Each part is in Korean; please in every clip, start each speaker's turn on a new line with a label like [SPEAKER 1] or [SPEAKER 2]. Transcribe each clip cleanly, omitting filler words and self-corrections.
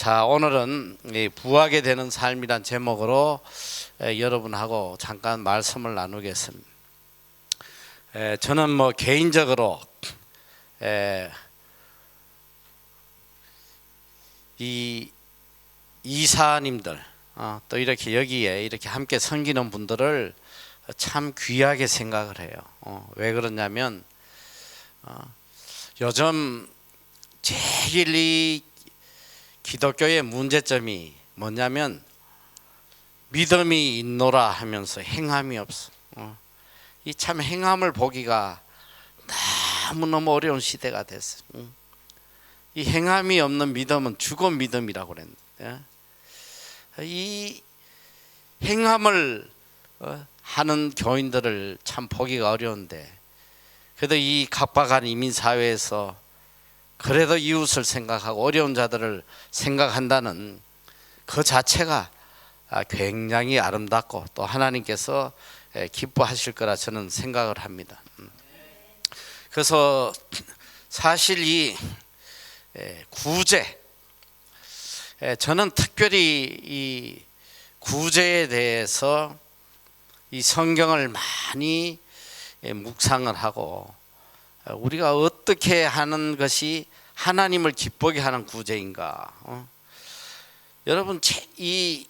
[SPEAKER 1] 자, 오늘은 이 부하게 되는 삶이란 제목으로 여러분하고 잠깐 말씀을 나누겠습니다. 저는 개인적으로 이 이사님들 또 이렇게 여기에 이렇게 함께 섬기는 분들을 참 귀하게 생각을 해요. 왜 그러냐면 요즘 제일 이 기독교의 문제점이 뭐냐면 믿음이 있노라 하면서 행함이 없어. 이 참 행함을 보기가 너무너무 어려운 시대가 됐어. 이 행함이 없는 믿음은 죽은 믿음이라고 그랬는데, 이 행함을 하는 교인들을 참 보기가 어려운데, 그래도 이 각박한 이민사회에서 그래도 이웃을 생각하고 어려운 자들을 생각한다는 그 자체가 굉장히 아름답고 또 하나님께서 기뻐하실 거라 저는 생각을 합니다. 그래서 사실 이 구제, 저는 특별히 이 구제에 대해서 이 성경을 많이 묵상을 하고 우리가 어떻게 하는 것이 하나님을 기쁘게 하는 구제인가. 여러분, 이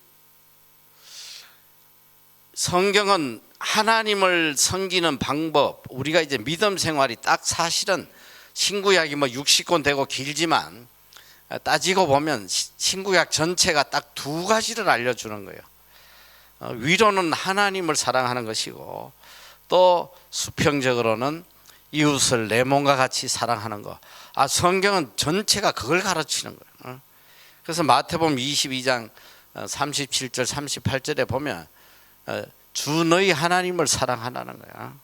[SPEAKER 1] 성경은 하나님을 섬기는 방법, 우리가 이제 믿음 생활이 딱 사실은 신구약이 60권 되고 길지만 따지고 보면 신구약 전체가 딱 두 가지를 알려주는 거예요. 위로는 하나님을 사랑하는 것이고 또 수평적으로는 이웃을 내 몸과 같이 사랑하는 거. 성경은 전체가 그걸 가르치는 거예요. 그래서 마태복음 22장 37절 38절에 보면 주 너희 하나님을 사랑하라는 거야.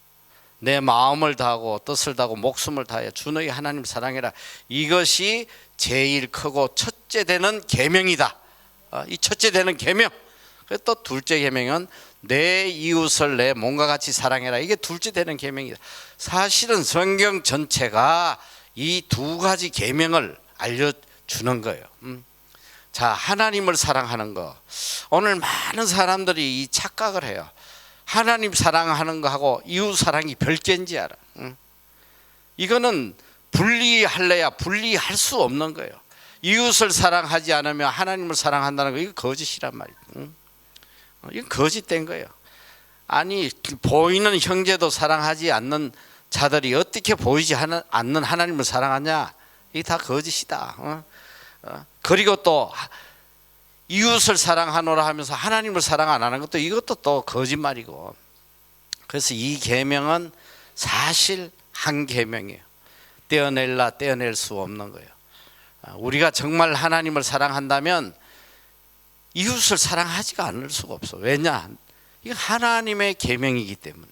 [SPEAKER 1] 내 마음을 다하고 뜻을 다하고 목숨을 다하여 주 너희 하나님을 사랑해라. 이것이 제일 크고 첫째 되는 계명이다. 이 첫째 되는 계명. 또 둘째 계명은 내 이웃을 내 몸과 같이 사랑해라. 이게 둘째 되는 계명이다. 사실은 성경 전체가 이 두 가지 계명을 알려주는 거예요. 자, 하나님을 사랑하는 거. 오늘 많은 사람들이 이 착각을 해요. 하나님 사랑하는 거하고 이웃 사랑이 별개인지 알아. 이거는 분리할래야 분리할 수 없는 거예요. 이웃을 사랑하지 않으면 하나님을 사랑한다는 거, 이거 거짓이란 말이에요. 이건 거짓된 거예요. 아니, 보이는 형제도 사랑하지 않는 자들이 어떻게 보이지 않는 하나님을 사랑하냐? 이게 다 거짓이다. 그리고 또 이웃을 사랑하노라 하면서 하나님을 사랑 안 하는 것도, 이것도 또 거짓말이고. 그래서 이 계명은 사실 한 계명이에요. 떼어낼 수 없는 거예요. 우리가 정말 하나님을 사랑한다면 이웃을 사랑하지가 않을 수가 없어. 왜냐? 이건 하나님의 계명이기 때문에.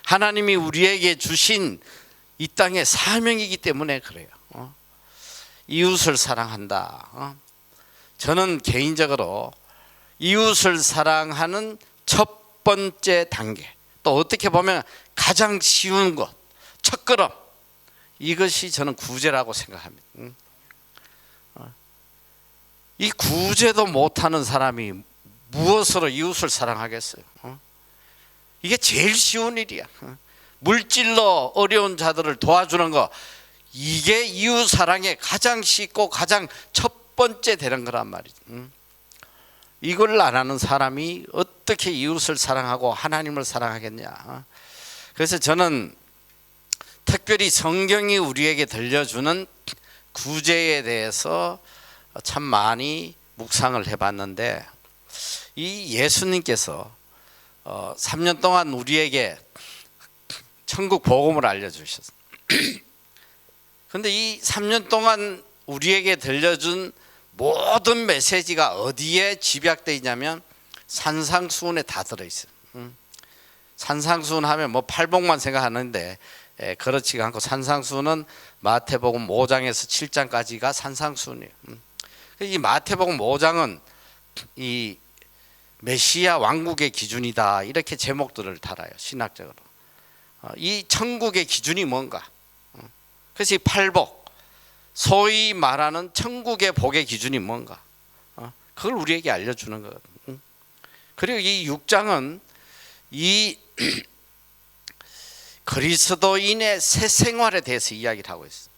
[SPEAKER 1] 하나님이 우리에게 주신 이 땅의 사명이기 때문에 그래요. 이웃을 사랑한다. 저는 개인적으로 이웃을 사랑하는 첫 번째 단계, 또 어떻게 보면 가장 쉬운 것, 첫걸음, 이것이 저는 구제라고 생각합니다. 이 구제도 못하는 사람이 무엇으로 이웃을 사랑하겠어요? 이게 제일 쉬운 일이야. 물질로 어려운 자들을 도와주는 거, 이게 이웃 사랑의 가장 쉽고 가장 첫 번째 되는 거란 말이죠. 이걸 안 하는 사람이 어떻게 이웃을 사랑하고 하나님을 사랑하겠냐. 그래서 저는 특별히 성경이 우리에게 들려주는 구제에 대해서 참 많이 묵상을 해봤는데, 이 예수님께서 3년 동안 우리에게 천국 복음을 알려주셨어요. 그런데 이 3년 동안 우리에게 들려준 모든 메시지가 어디에 집약되어 있냐면 산상수훈에 다 들어있어요. 산상수훈 하면 팔복만 생각하는데 그렇지가 않고, 산상수훈은 마태복음 5장에서 7장까지가 산상수훈이에요. 이 마태복음 5장은 이 메시아 왕국의 기준이다, 이렇게 제목들을 달아요. 신학적으로 이 천국의 기준이 뭔가. 그래서 이 팔복, 소위 말하는 천국의 복의 기준이 뭔가, 그걸 우리에게 알려주는 거거든요. 그리고 이 6장은 이 그리스도인의 새 생활에 대해서 이야기를 하고 있어요.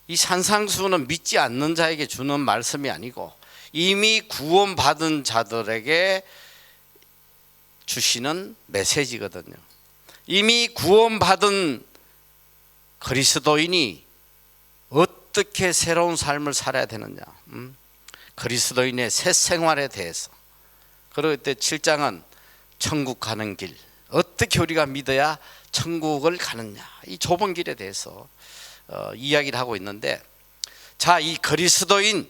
[SPEAKER 1] 이 산상수는 믿지 않는 자에게 주는 말씀이 아니고 이미 구원받은 자들에게 주시는 메시지거든요. 이미 구원받은 그리스도인이 어떻게 새로운 삶을 살아야 되느냐, 그리스도인의 새 생활에 대해서. 그리고 이때 7장은 천국 가는 길, 어떻게 우리가 믿어야 천국을 가느냐, 이 좁은 길에 대해서 이야기를 하고 있는데, 자, 이 그리스도인,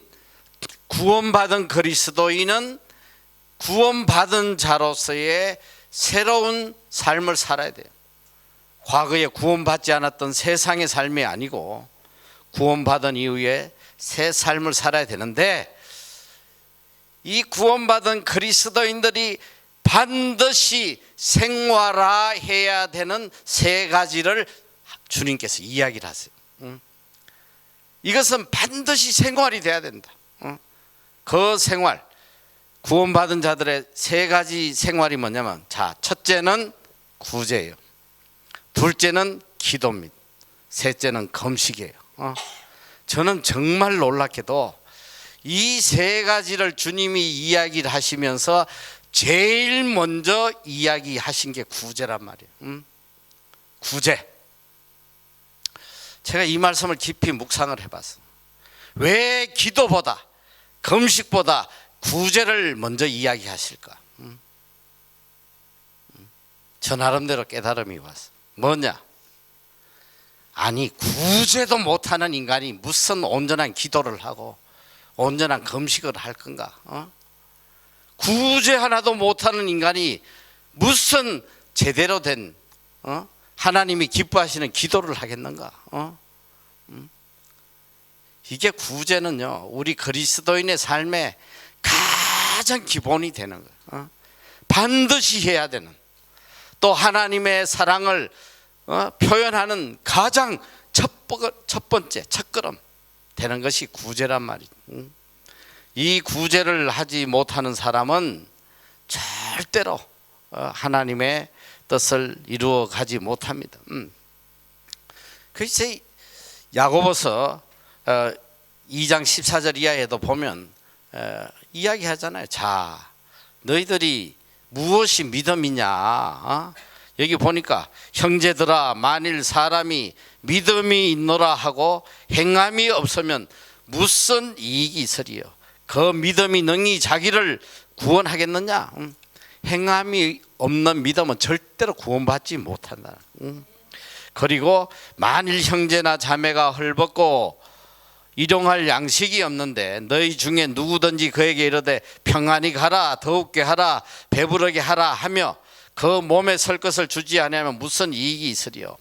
[SPEAKER 1] 구원받은 그리스도인은 구원받은 자로서의 새로운 삶을 살아야 돼요. 과거에 구원받지 않았던 세상의 삶이 아니고 구원받은 이후에 새 삶을 살아야 되는데, 이 구원받은 그리스도인들이 반드시 생활화해야 되는 세 가지를 주님께서 이야기를 하세요. 이것은 반드시 생활이 돼야 된다. 그 생활, 구원받은 자들의 세 가지 생활이 뭐냐면, 자, 첫째는 구제예요. 둘째는 기도입니다. 셋째는 금식이에요. 저는 정말 놀랍게도 이 세 가지를 주님이 이야기를 하시면서 제일 먼저 이야기하신 게 구제란 말이에요. 구제. 제가 이 말씀을 깊이 묵상을 해봤어요. 왜 기도보다, 금식보다 구제를 먼저 이야기하실까? 저 나름대로 깨달음이 왔어요. 뭐냐? 아니, 구제도 못하는 인간이 무슨 온전한 기도를 하고 온전한 금식을 할 건가? 구제 하나도 못하는 인간이 무슨 제대로 된 하나님이 기뻐하시는 기도를 하겠는가? 이게 구제는요, 우리 그리스도인의 삶의 가장 기본이 되는 거예요. 반드시 해야 되는, 또 하나님의 사랑을 표현하는 가장 첫 번째 첫걸음 되는 것이 구제란 말이죠. 이 구제를 하지 못하는 사람은 절대로 하나님의 뜻을 이루어 가지 못합니다. 그래서 야고보서 2장 14절 이하에도 보면 이야기하잖아요. 자, 너희들이 무엇이 믿음이냐? 여기 보니까 형제들아, 만일 사람이 믿음이 있노라 하고 행함이 없으면 무슨 이익이 있으리요? 그 믿음이 능히 자기를 구원하겠느냐? 행함이 없는 믿음은 절대로 구원받지 못한다. 그리고 만일 형제나 자매가 헐벗고 일용할 양식이 없는데 너희 중에 누구든지 그에게 이르되 평안히 가라, 더욱게 하라, 배부르게 하라 하며 그 몸에 설 것을 주지 아니하면 무슨 이익이 있으리요?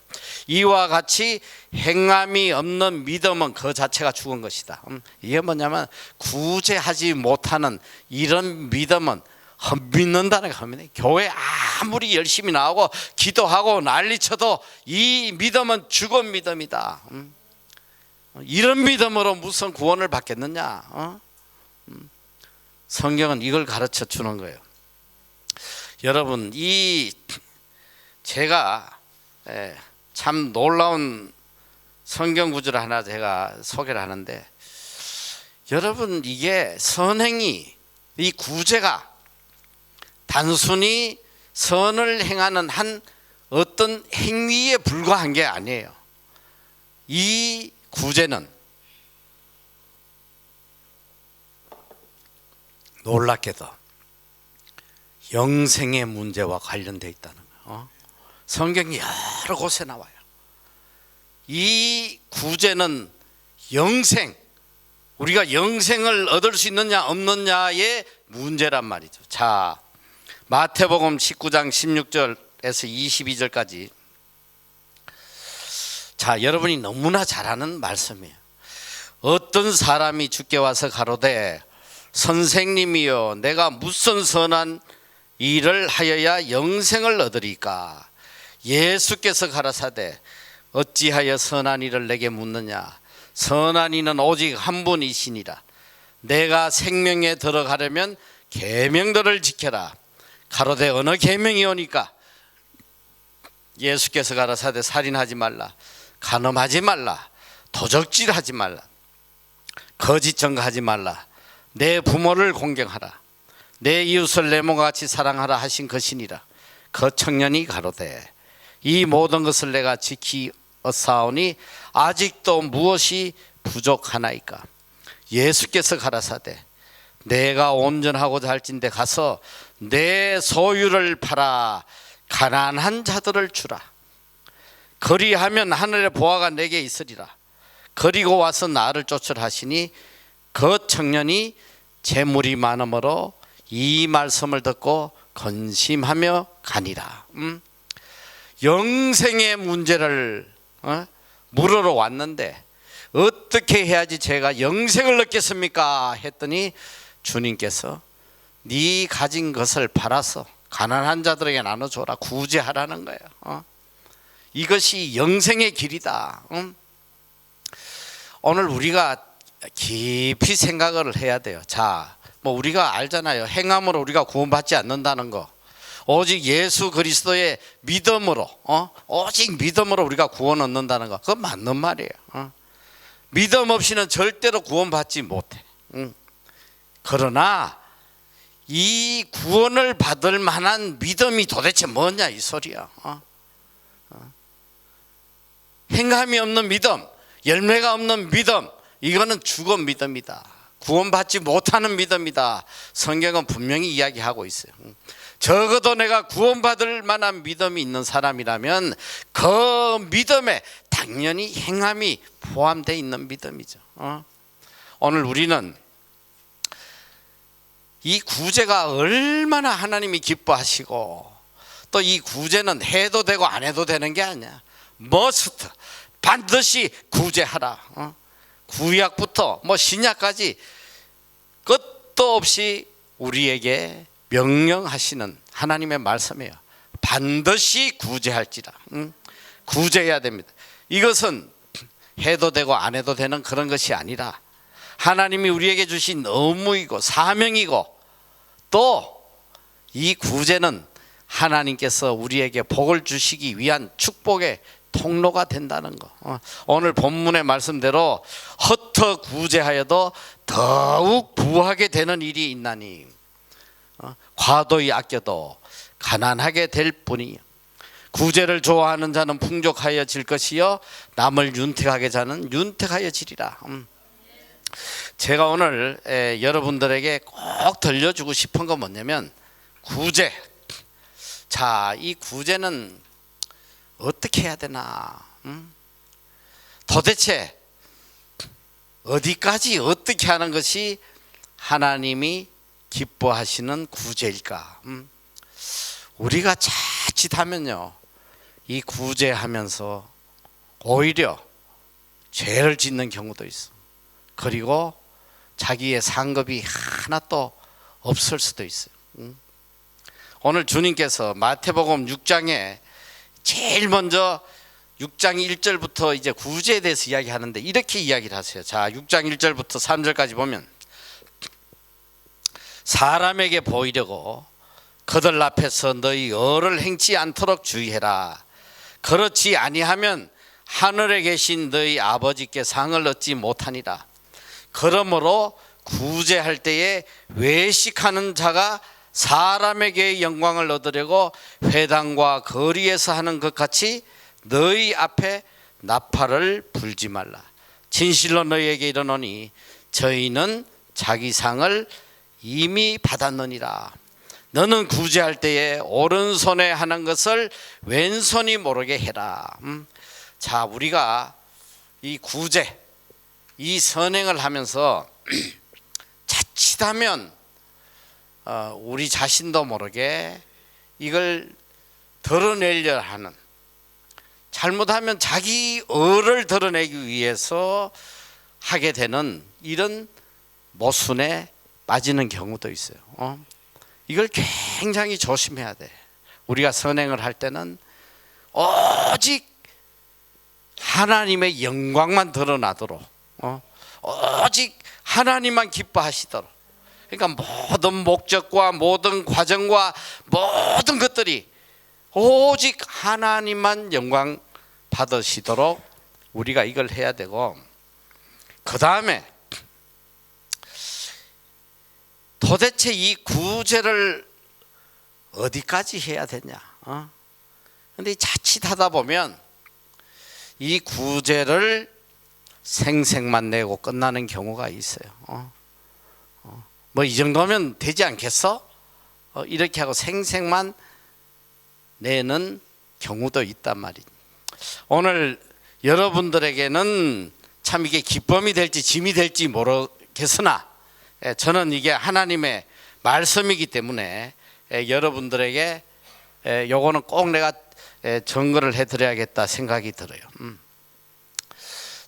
[SPEAKER 1] 이와 같이 행함이 없는 믿음은 그 자체가 죽은 것이다. 이게 뭐냐면 구제하지 못하는 이런 믿음은 헛믿는다는 겁니다. 교회 아무리 열심히 나오고 기도하고 난리쳐도 이 믿음은 죽은 믿음이다. 이런 믿음으로 무슨 구원을 받겠느냐? 성경은 이걸 가르쳐 주는 거예요. 여러분, 제가 참 놀라운 성경 구절을 하나 제가 소개를 하는데, 여러분, 이게 선행이, 이 구제가 단순히 선을 행하는 한 어떤 행위에 불과한 게 아니에요. 이 구제는 놀랍게도 영생의 문제와 관련되어 있다는 거예요. 성경이 여러 곳에 나와요. 이 구제는 영생, 우리가 영생을 얻을 수 있느냐 없느냐의 문제란 말이죠. 자, 마태복음 19장 16절에서 22절까지. 자, 여러분이 너무나 잘 아는 말씀이에요. 어떤 사람이 주께 와서 가로되 선생님이여, 내가 무슨 선한 일을 하여야 영생을 얻으리까? 예수께서 가라사대 어찌하여 선한 일을 내게 묻느냐? 선한 이는 오직 한 분이시니라. 내가 생명에 들어가려면 계명들을 지켜라. 가로되 어느 계명이 오니까? 예수께서 가라사대 살인하지 말라, 간음하지 말라, 도적질하지 말라, 거짓 증거하지 말라, 내 부모를 공경하라, 내 이웃을 내 몸과 같이 사랑하라 하신 것이니라. 그 청년이 가로되 이 모든 것을 내가 지키었사오니 아직도 무엇이 부족하나이까? 예수께서 가라사대 내가 온전하고자 할진대 가서 내 소유를 팔아 가난한 자들을 주라. 그리하면 하늘의 보화가 내게 있으리라. 그리고 와서 나를 쫓으라 하시니 그 청년이 재물이 많으므로 이 말씀을 듣고 근심하며 가니라. 영생의 문제를 물으러 왔는데 어떻게 해야지 제가 영생을 얻겠습니까? 했더니 주님께서 네 가진 것을 팔아서 가난한 자들에게 나눠줘라, 구제하라는 거예요. 이것이 영생의 길이다. 오늘 우리가 깊이 생각을 해야 돼요. 자, 뭐 우리가 알잖아요. 행함으로 우리가 구원받지 않는다는 거. 오직 예수 그리스도의 믿음으로, 오직 믿음으로 우리가 구원 얻는다는 거. 그건 맞는 말이에요. 믿음 없이는 절대로 구원받지 못해. 그러나 이 구원을 받을 만한 믿음이 도대체 뭐냐 이 소리야. 행함이 없는 믿음, 열매가 없는 믿음, 이거는 죽은 믿음이다. 구원받지 못하는 믿음이다. 성경은 분명히 이야기하고 있어요. 적어도 내가 구원받을 만한 믿음이 있는 사람이라면 그 믿음에 당연히 행함이 포함되어 있는 믿음이죠. 오늘 우리는 이 구제가 얼마나 하나님이 기뻐하시고, 또 이 구제는 해도 되고 안 해도 되는 게 아니야. 머스트, 반드시 구제하라. 구약부터 뭐 신약까지 끝도 없이 우리에게 명령하시는 하나님의 말씀이에요. 반드시 구제할지라. 구제해야 됩니다. 이것은 해도 되고 안 해도 되는 그런 것이 아니라 하나님이 우리에게 주신 의무이고 사명이고, 또 이 구제는 하나님께서 우리에게 복을 주시기 위한 축복의 통로가 된다는 거. 오늘 본문의 말씀대로 헛터 구제하여도 더욱 부하게 되는 일이 있나니 과도히 아껴도 가난하게 될 뿐이요. 구제를 좋아하는 자는 풍족하여 질 것이요 남을 윤택하게 자는 윤택하여 지리라. 제가 오늘 여러분들에게 꼭 들려주고 싶은 건 뭐냐면 구제. 자, 이 구제는 어떻게 해야 되나? 도대체 어디까지 어떻게 하는 것이 하나님이 기뻐하시는 구제일까? 우리가 자칫하면요, 이 구제하면서 오히려 죄를 짓는 경우도 있어. 그리고 자기의 상급이 하나도 없을 수도 있어요. 오늘 주님께서 마태복음 6장에 제일 먼저 6장 1절부터 이제 구제에 대해서 이야기하는데 이렇게 이야기를 하세요. 자, 6장 1절부터 3절까지 보면 사람에게 보이려고 그들 앞에서 너희 어를 행치 않도록 주의해라. 그렇지 아니하면 하늘에 계신 너희 아버지께 상을 얻지 못하니라. 그러므로 구제할 때에 외식하는 자가 사람에게 영광을 얻으려고 회당과 거리에서 하는 것 같이 너희 앞에 나팔을 불지 말라. 진실로 너희에게 이르노니 저희는 자기 상을 이미 받았느니라. 너는 구제할 때에 오른손에 하는 것을 왼손이 모르게 해라. 자, 우리가 이 구제, 이 선행을 하면서 자칫하면 우리 자신도 모르게 이걸 드러내려 하는, 잘못하면 자기 의를 드러내기 위해서 하게 되는 이런 모순에 빠지는 경우도 있어요. 이걸 굉장히 조심해야 돼. 우리가 선행을 할 때는 오직 하나님의 영광만 드러나도록 오직 하나님만 기뻐하시도록. 그러니까 모든 목적과 모든 과정과 모든 것들이 오직 하나님만 영광 받으시도록 우리가 이걸 해야 되고, 그 다음에 도대체 이 구제를 어디까지 해야 되냐? 근데 자칫하다 보면 이 구제를 생색만 내고 끝나는 경우가 있어요. 뭐 이 정도면 되지 않겠어? 이렇게 하고 생색만 내는 경우도 있단 말이지. 오늘 여러분들에게는 참 이게 기쁨이 될지 짐이 될지 모르겠으나 저는 이게 하나님의 말씀이기 때문에 여러분들에게 요거는 꼭 내가 증거를 해드려야겠다 생각이 들어요.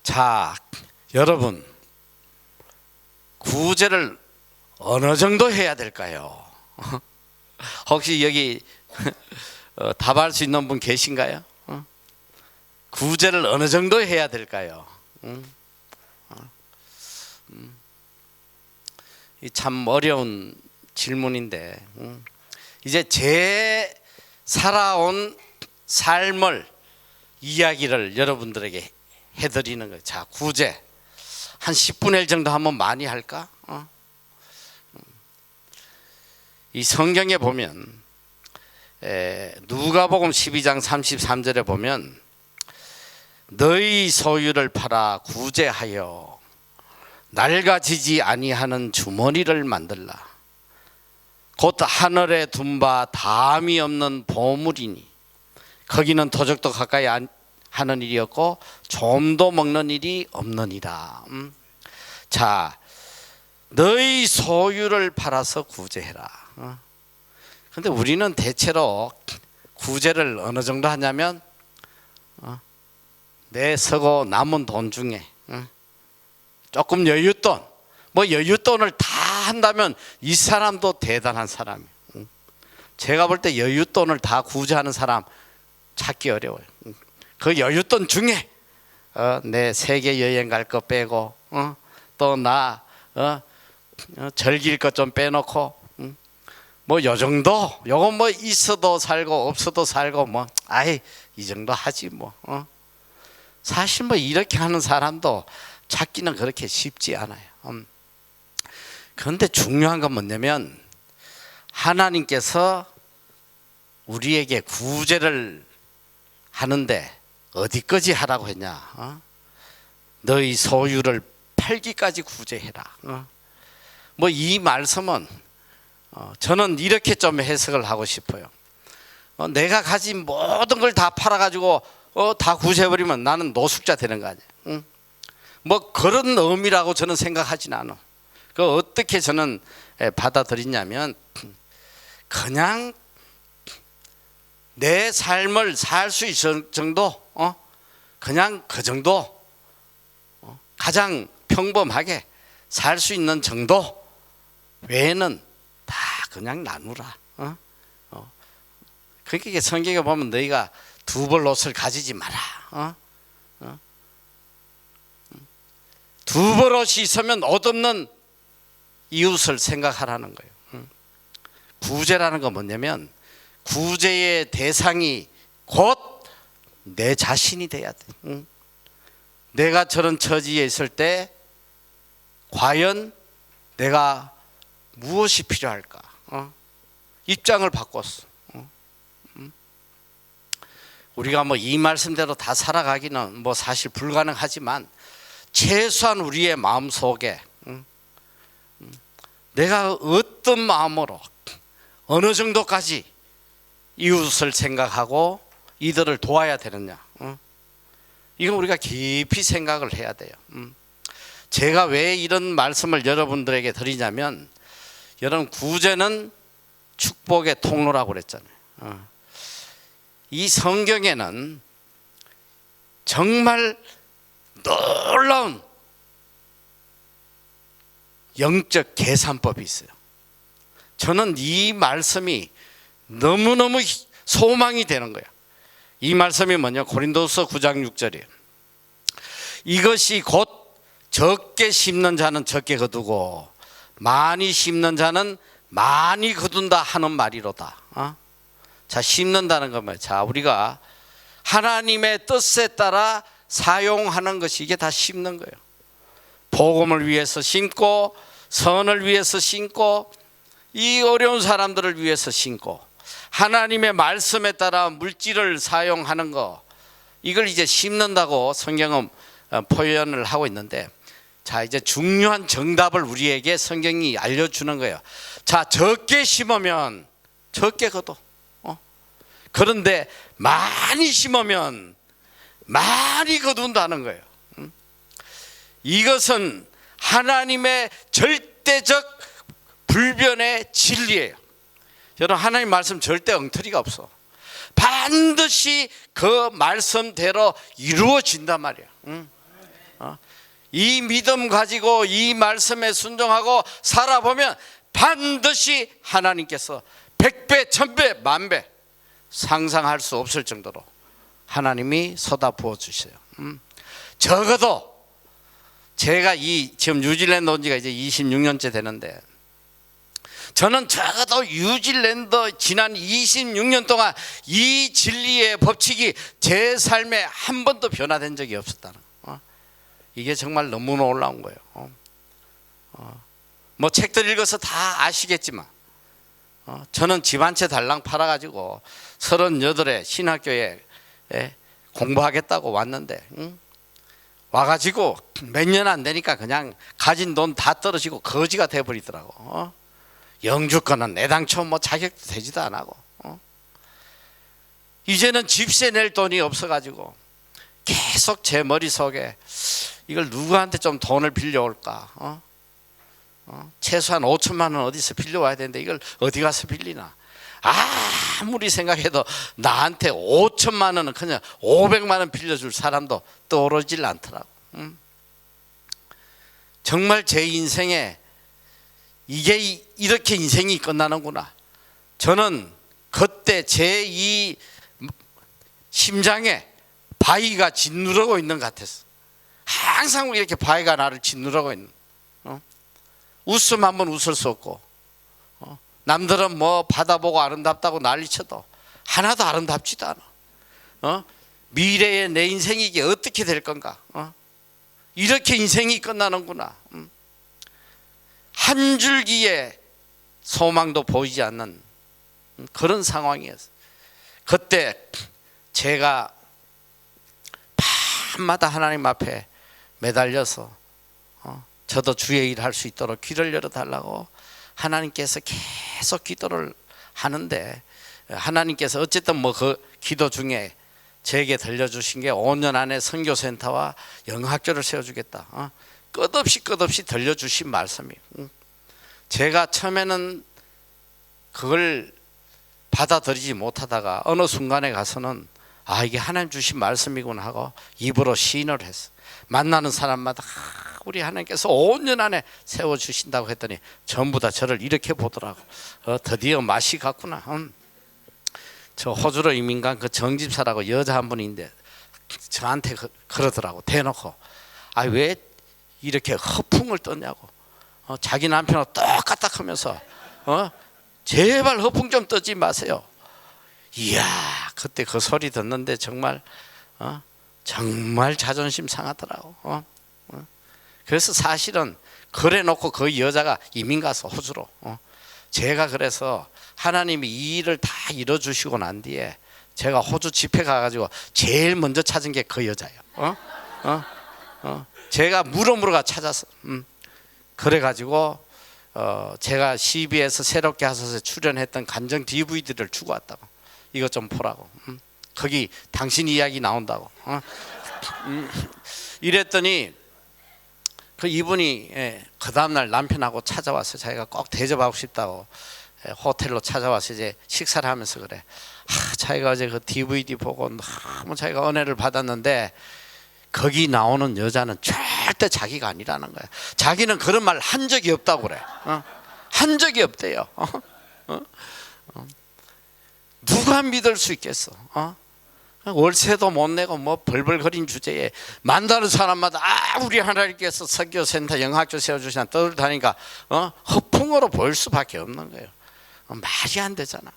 [SPEAKER 1] 자, 여러분, 구제를 어느 정도 해야 될까요? 혹시 여기 답할 수 있는 분 계신가요? 구제를 어느 정도 해야 될까요? 참 어려운 질문인데, 이제 제 살아온 삶을 이야기를 여러분들에게 해드리는 거예요. 자, 구제 한 10분의 1 정도 하면 많이 할까? 이 성경에 보면 누가복음 12장 33절에 보면 너희 소유를 팔아 구제하여 낡아지지 아니하는 주머니를 만들라. 곧 하늘에 둔 바 담이 없는 보물이니 거기는 도적도 가까이 하는 일이 없고 좀도 먹는 일이 없느니라. 자, 너희 소유를 팔아서 구제해라. 근데 우리는 대체로 구제를 어느 정도 하냐면 내 쓰고 남은 돈 중에 조금 여윳돈, 뭐 여윳돈을 다 한다면 이 사람도 대단한 사람이에요. 제가 볼 때 여윳돈을 다 구제하는 사람 찾기 어려워요. 그 여윳돈 중에 내 세계 여행 갈 거 빼고 또 나 즐길 것 좀 빼놓고 뭐 요 정도, 요거 뭐 있어도 살고 없어도 살고 뭐 아이 이 정도 하지 뭐. 사실 뭐 이렇게 하는 사람도 찾기는 그렇게 쉽지 않아요. 그런데 중요한 건 뭐냐면 하나님께서 우리에게 구제를 하는데 어디까지 하라고 했냐? 너희 소유를 팔기까지 구제해라. 뭐 이 말씀은 저는 이렇게 좀 해석을 하고 싶어요. 내가 가진 모든 걸 다 팔아가지고 다 구제해버리면 나는 노숙자 되는 거 아니에요. 뭐 그런 의미라고 저는 생각하진 않아. 그 어떻게 저는 받아들이냐면 그냥 내 삶을 살 수 있을 정도, 그냥 그 정도, 가장 평범하게 살 수 있는 정도 외에는 다 그냥 나누라. 그러니까 성경에 보면 너희가 두 벌 옷을 가지지 마라. 두 벌 옷이 있으면 옷없는 이웃을 생각하라는 거예요. 구제라는 건 뭐냐면 구제의 대상이 곧 내 자신이 돼야 돼. 내가 저런 처지에 있을 때 과연 내가 무엇이 필요할까? 입장을 바꿨어. 우리가 뭐 이 말씀대로 다 살아가기는 뭐 사실 불가능하지만 최소한 우리의 마음 속에 내가 어떤 마음으로 어느 정도까지 이웃을 생각하고 이들을 도와야 되느냐, 이건 우리가 깊이 생각을 해야 돼요. 제가 왜 이런 말씀을 여러분들에게 드리냐면 여러분 구제는 축복의 통로라고 그랬잖아요. 이 성경에는 정말 놀라운 영적 계산법이 있어요. 저는 이 말씀이 너무너무 소망이 되는 거예요. 이 말씀이 뭐냐? 고린도서 9장 6절이에요. 이것이 곧 적게 심는 자는 적게 거두고 많이 심는 자는 많이 거둔다 하는 말이로다. 자, 심는다는 거면, 자, 우리가 하나님의 뜻에 따라 사용하는 것이 이게 다 심는 거예요. 복음을 위해서 심고, 선을 위해서 심고, 이 어려운 사람들을 위해서 심고, 하나님의 말씀에 따라 물질을 사용하는 거, 이걸 이제 심는다고 성경은 표현을 하고 있는데, 자, 이제 중요한 정답을 우리에게 성경이 알려주는 거예요. 자, 적게 심으면 적게 거둬. 그런데 많이 심으면 많이 거둔다는 거예요. 이것은 하나님의 절대적 불변의 진리예요. 여러분, 하나님 말씀 절대 엉터리가 없어. 반드시 그 말씀대로 이루어진단 말이에요. 이 믿음 가지고 이 말씀에 순종하고 살아보면 반드시 하나님께서 100배, 1000배, 만배 상상할 수 없을 정도로 하나님이 쏟아 부어 주세요. 적어도 제가 지금 뉴질랜드 온 지가 이제 26년째 되는데, 저는 적어도 뉴질랜드 지난 26년 동안 이 진리의 법칙이 제 삶에 한 번도 변화된 적이 없었다는 거. 이게 정말 너무 놀라운 거예요. 뭐 책들 읽어서 다 아시겠지만, 저는 집 한 채 달랑 팔아가지고 38에 신학교에 공부하겠다고 왔는데, 와가지고 몇 년 안 되니까 그냥 가진 돈 다 떨어지고 거지가 돼버리더라고. 영주권은 내당초 뭐 자격도 되지도 안 하고, 이제는 집세 낼 돈이 없어가지고 계속 제 머릿속에 이걸 누구한테 좀 돈을 빌려올까, 최소한 5천만 원 어디서 빌려와야 되는데 이걸 어디 가서 빌리나. 아무리 생각해도 나한테 5천만 원은 그냥 500만 원 빌려줄 사람도 떠오르질 않더라고. 정말 제 인생에 이게 이렇게 인생이 끝나는구나. 저는 그때 제 이 심장에 바위가 짓누르고 있는 것 같았어. 항상 이렇게 바위가 나를 짓누르고 있는. 웃음 한번 웃을 수 없고, 남들은 뭐 바다 보고 아름답다고 난리쳐도 하나도 아름답지도 않아. 미래의 내 인생이 이게 어떻게 될 건가. 이렇게 인생이 끝나는구나. 한 줄기의 소망도 보이지 않는 그런 상황이었어요. 그때 제가 밤마다 하나님 앞에 매달려서 저도 주의 일 할 수 있도록 귀를 열어달라고 하나님께서 계속 기도를 하는데, 하나님께서 어쨌든 뭐 그 기도 중에 제게 들려주신 게 5년 안에 선교센터와 영학교를 세워주겠다. 끝없이 들려주신 말씀이에요. 제가 처음에는 그걸 받아들이지 못하다가 어느 순간에 가서는 이게 하나님 주신 말씀이구나 하고 입으로 시인을 했어. 만나는 사람마다 우리 하나님께서 5년 안에 세워주신다고 했더니 전부 다 저를 이렇게 보더라고. 드디어 맛이 갔구나. 저 호주로 이민 간 그 정집사라고 여자 한 분이 있는데 저한테 그러더라고. 대놓고 왜 이렇게 허풍을 떴냐고. 자기 남편하고 똑같다 하면서 제발 허풍 좀 떠지 마세요. 이야, 그때 그 소리 듣는데 정말 정말 자존심 상하더라고. 그래서 사실은 그래 놓고 그 여자가 이민 가서 호주로, 제가 그래서 하나님이 이 일을 다 이뤄주시고 난 뒤에 제가 호주 집회 가가지고 제일 먼저 찾은 게 그 여자예요. 제가 물어가 찾았어. 그래가지고 제가 CBS 새롭게 하소서에 출연했던 간정 DVD를 주고 왔다고. 이것 좀 보라고. 거기 당신 이야기 나온다고. 이랬더니 그 이분이 그 다음날 남편하고 찾아와서 자기가 꼭 대접하고 싶다고 호텔로 찾아와서 이제 식사를 하면서 그래. 자기가 어제 그 DVD 보고 너무 자기가 은혜를 받았는데 거기 나오는 여자는 절대 자기가 아니라는 거야. 자기는 그런 말 한 적이 없다고 그래. 한 적이 없대요. 누가 믿을 수 있겠어? 월세도 못 내고 뭐 벌벌거린 주제에 만나는 사람마다 우리 하나님께서 선교센터 영학교 세워주시나 떠들다니까 허풍으로 보일 수밖에 없는 거예요. 말이 안 되잖아.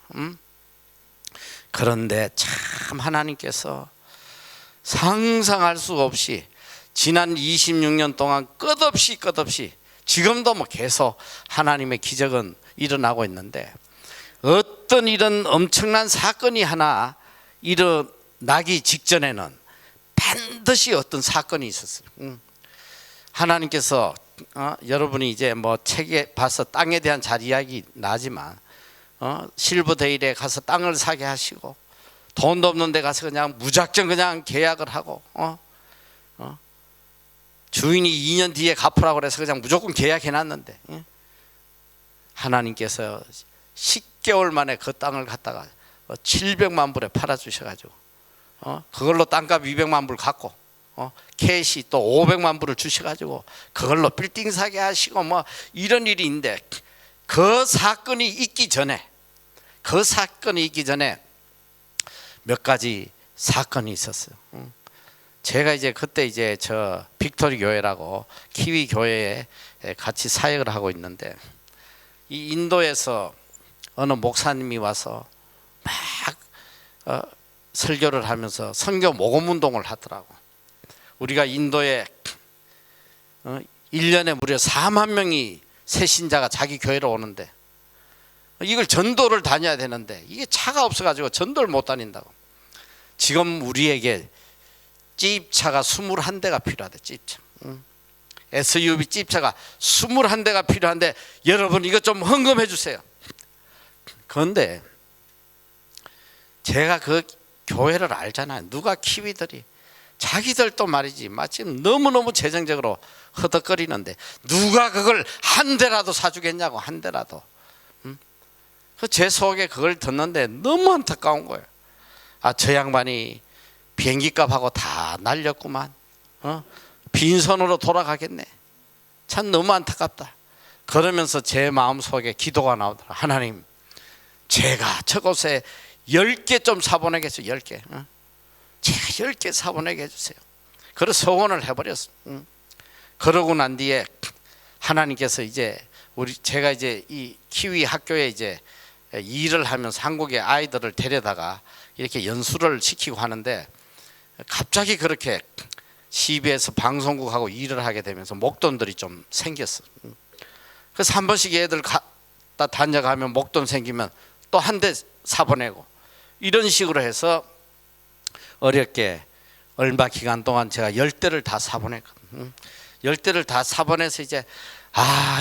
[SPEAKER 1] 그런데 참 하나님께서 상상할 수 없이 지난 26년 동안 끝없이 지금도 뭐 계속 하나님의 기적은 일어나고 있는데, 어떤 이런 엄청난 사건이 하나 일어나기 직전에는 반드시 어떤 사건이 있었어요. 하나님께서 여러분이 이제 뭐 책에 봐서 땅에 대한 잘 이야기 나지만 실버데일에 가서 땅을 사게 하시고, 돈도 없는 데 가서 그냥 무작정 그냥 계약을 하고 주인이 2년 뒤에 갚으라고 그래서 그냥 무조건 계약해 놨는데, 하나님께서 10개월 만에 그 땅을 갖다가 700만 불에 팔아 주셔가지고 그걸로 땅값 200만 불 갖고 캐시 또 500만 불을 주셔가지고 그걸로 빌딩 사게 하시고 뭐 이런 일이 있는데, 그 사건이 있기 전에 몇 가지 사건이 있었어요. 제가 이제 그때 이제 저 빅토리 교회라고 키위 교회에 같이 사역을 하고 있는데, 이 인도에서 어느 목사님이 와서 막 설교를 하면서 선교 모금 운동을 하더라고. 우리가 인도에 1년에 무려 4만 명이 새 신자가 자기 교회로 오는데, 이걸 전도를 다녀야 되는데 이게 차가 없어가지고 전도를 못 다닌다고. 지금 우리에게 찝차가 21대가 필요하대. 찝차 SUV 찝차가 21대가 필요한데, 여러분 이거 좀 헌금해 주세요. 그런데 제가 그 교회를 알잖아요. 누가 키위들이 자기들도 말이지 마침 너무너무 재정적으로 허덕거리는데 누가 그걸 한 대라도 사주겠냐고. 한 대라도. 그 제 속에 그걸 듣는데 너무 안타까운 거예요. 저 양반이 비행기 값하고 다 날렸구만. 빈손으로 돌아가겠네. 참 너무 안타깝다. 그러면서 제 마음속에 기도가 나오더라. 하나님, 제가 저곳에 10개 좀 사보내겠어요. 10개. 제가 10개 사보내게 해주세요. 그래서 소원을 해버렸어. 그러고 난 뒤에 하나님께서 이제 제가 이제 이 키위 학교에 이제 일을 하면서 한국의 아이들을 데려다가 이렇게 연수를 시키고 하는데, 갑자기 그렇게 CBS 방송국하고 일을 하게 되면서 목돈들이 좀 생겼어. 그래서 한 번씩 애들 갖다 다녀가면 목돈 생기면 또 한 대 사보내고, 이런 식으로 해서 어렵게 얼마 기간 동안 제가 10대를 다 사보냈거든요. 10대를 다 사보내서 이제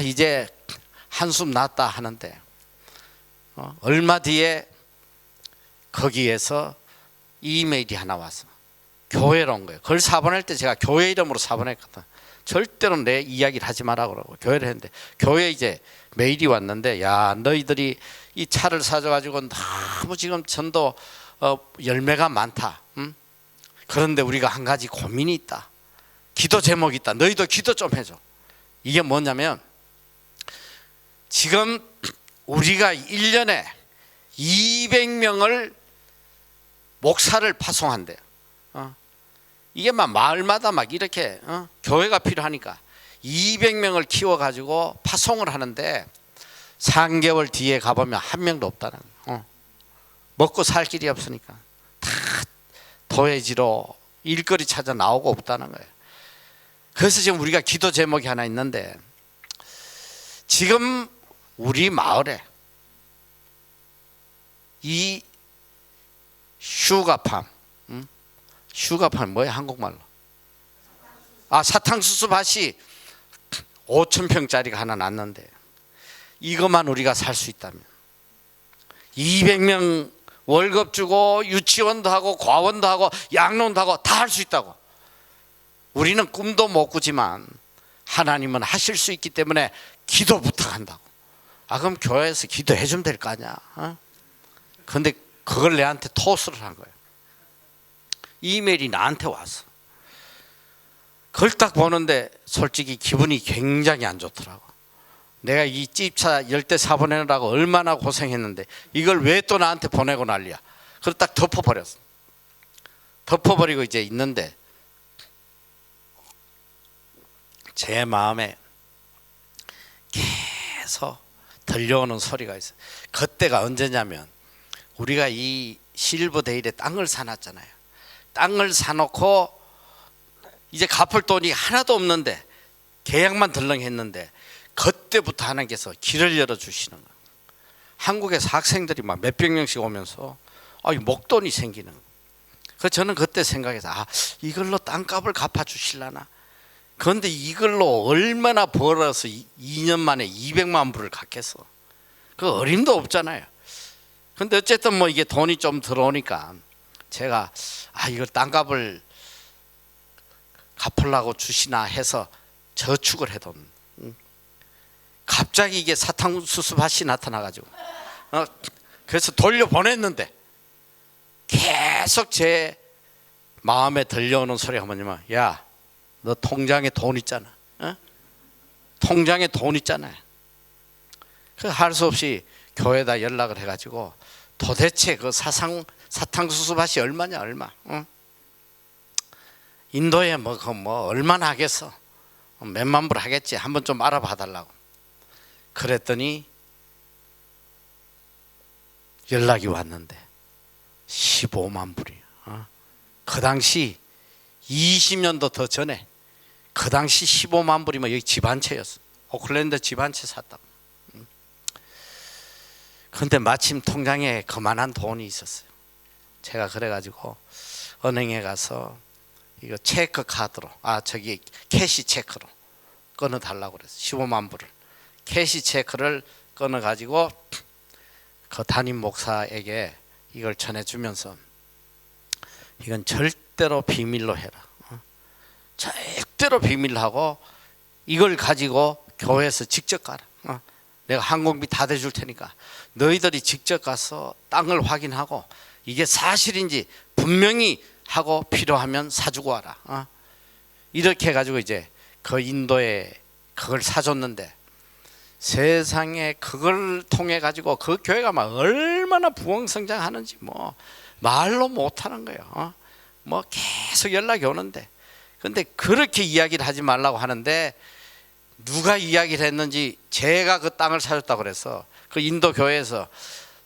[SPEAKER 1] 이제 한숨 났다 하는데, 얼마 뒤에 거기에서 이메일이 하나 왔어. 교회로 온 거예요. 그걸 사보낼 때 제가 교회 이름으로 사보냈거든. 절대로 내 이야기를 하지 마라 그러고 교회를 했는데, 교회에 이제 메일이 왔는데, 야, 너희들이 이 차를 사줘가지고 너무 지금 전도 열매가 많다. 그런데 우리가 한 가지 고민이 있다. 기도 제목이 있다. 너희도 기도 좀 해줘. 이게 뭐냐면, 지금 우리가 1년에 200명을 목사를 파송한대요. 이게 막 마을마다 막 이렇게 교회가 필요하니까 200명을 키워가지고 파송을 하는데, 3개월 뒤에 가보면 한 명도 없다는 거예요. 먹고 살 길이 없으니까 다 도해지로 일거리 찾아 나오고 없다는 거예요. 그래서 지금 우리가 기도 제목이 하나 있는데, 지금 우리 마을에 이 슈가팜, 슈가팜 뭐야 한국말로? 사탕수수 밭이 5,000평짜리가 하나 났는데, 이것만 우리가 살 수 있다면 200명 월급 주고 유치원도 하고 과원도 하고 양론도 하고 다 할 수 있다고. 우리는 꿈도 못 꾸지만 하나님은 하실 수 있기 때문에 기도 부탁한다고. 그럼 교회에서 기도해 주면 될 거 아니야. 그런데 그걸 내한테 토스를 한 거예요. 이메일이 나한테 왔어. 그걸 딱 보는데 솔직히 기분이 굉장히 안 좋더라고. 내가 이 찝차 10대 사보내느라고 얼마나 고생했는데 이걸 왜 또 나한테 보내고 난리야. 그걸 딱 덮어버렸어. 덮어버리고 이제 있는데 제 마음에 계속 들려오는 소리가 있어요. 그때가 언제냐면 우리가 이 실버데일에 땅을 사놨잖아요. 땅을 사놓고 이제 갚을 돈이 하나도 없는데 계약만 덜렁했는데 그때부터 하나님께서 길을 열어주시는 거예요. 한국에서 학생들이 막 몇백 명씩 오면서 목돈이 생기는 거예요. 그래서 저는 그때 생각해서 이걸로 땅값을 갚아주실라나. 그런데 이걸로 얼마나 벌어서 2년 만에 200만 불을 갚겠어. 그 어림도 없잖아요. 근데 어쨌든 뭐 이게 돈이 좀 들어오니까 제가 이걸 땅값을 갚으려고 주시나 해서 저축을 해뒀. 갑자기 이게 사탕수수밭이 나타나가지고 그래서 돌려보냈는데 계속 제 마음에 들려오는 소리가 뭐냐면 야, 너 통장에 돈 있잖아. 통장에 돈 있잖아요. 그 할 수 없이 교회에다 연락을 해가지고 도대체 그 사탕수수밭이 얼마냐 얼마? 인도에 뭐 얼마나 하겠어? 몇만 불 하겠지. 한번 좀 알아봐 달라고. 그랬더니 연락이 왔는데 15만 불이야. 그 당시 20년도 더 전에 그 당시 15만 불이면 여기 집 한 채였어. 오클랜드 집 한 채 샀다고. 그런데 마침 통장에 그만한 돈이 있었어요. 제가 그래가지고 은행에 가서 이거 체크 카드로 캐시 체크로 끊어달라고 그랬어요. 15만 불을 캐시 체크를 끊어가지고 그 담임 목사에게 이걸 전해주면서 이건 절대로 비밀로 해라. 절대로 비밀로 하고 이걸 가지고 교회에서 직접 가라. 내가 항공비 다 대줄 테니까 너희들이 직접 가서 땅을 확인하고 이게 사실인지 분명히 하고 필요하면 사주고 와라. 이렇게 해가지고 이제 그 인도에 그걸 사줬는데 세상에 그걸 통해 가지고 그 교회가 막 얼마나 부흥성장하는지 뭐 말로 못하는 거예요. 뭐 계속 연락이 오는데 근데 그렇게 이야기를 하지 말라고 하는데 누가 이야기를 했는지 제가 그 땅을 사줬다고 그래서 그 인도 교회에서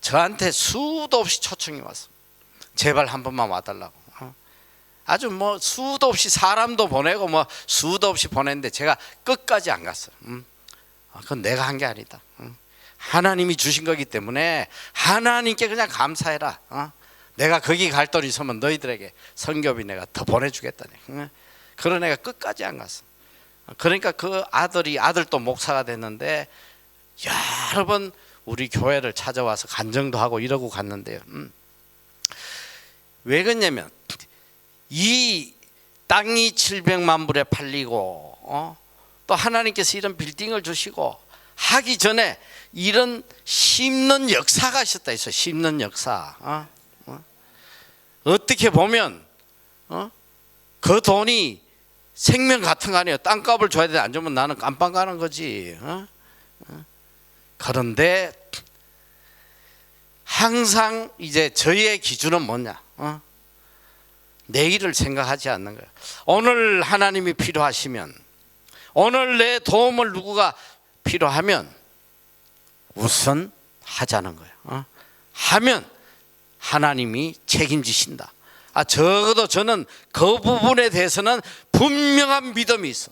[SPEAKER 1] 저한테 수도 없이 초청이 왔어. 제발 한 번만 와달라고. 아주 뭐 수도 없이 사람도 보내고 뭐 수도 없이 보냈는데 제가 끝까지 안 갔어요. 그건 내가 한 게 아니다. 하나님이 주신 거기 때문에 하나님께 그냥 감사해라. 내가 거기 갈 돈 있으면 너희들에게 선교비 내가 더 보내주겠다니. 그런 애가 끝까지 안 갔어. 그러니까 그 아들도 목사가 됐는데 여러 번 우리 교회를 찾아와서 간증도 하고 이러고 갔는데요. 왜 그러냐면 이 땅이 700만 불에 팔리고 또 하나님께서 이런 빌딩을 주시고 하기 전에 이런 심는 역사가 있었다 했어요. 심는 역사. 어떻게 보면 그 돈이 생명 같은 거 아니에요. 땅값을 줘야 돼. 안 주면 나는 깜빵 가는 거지. 그런데 항상 이제 저희의 기준은 뭐냐? 내일을 생각하지 않는 거예요. 오늘 하나님이 필요하시면, 오늘 내 도움을 누구가 필요하면 우선 하자는 거예요. 하면 하나님이 책임지신다. 적어도 저는 그 부분에 대해서는 분명한 믿음이 있어.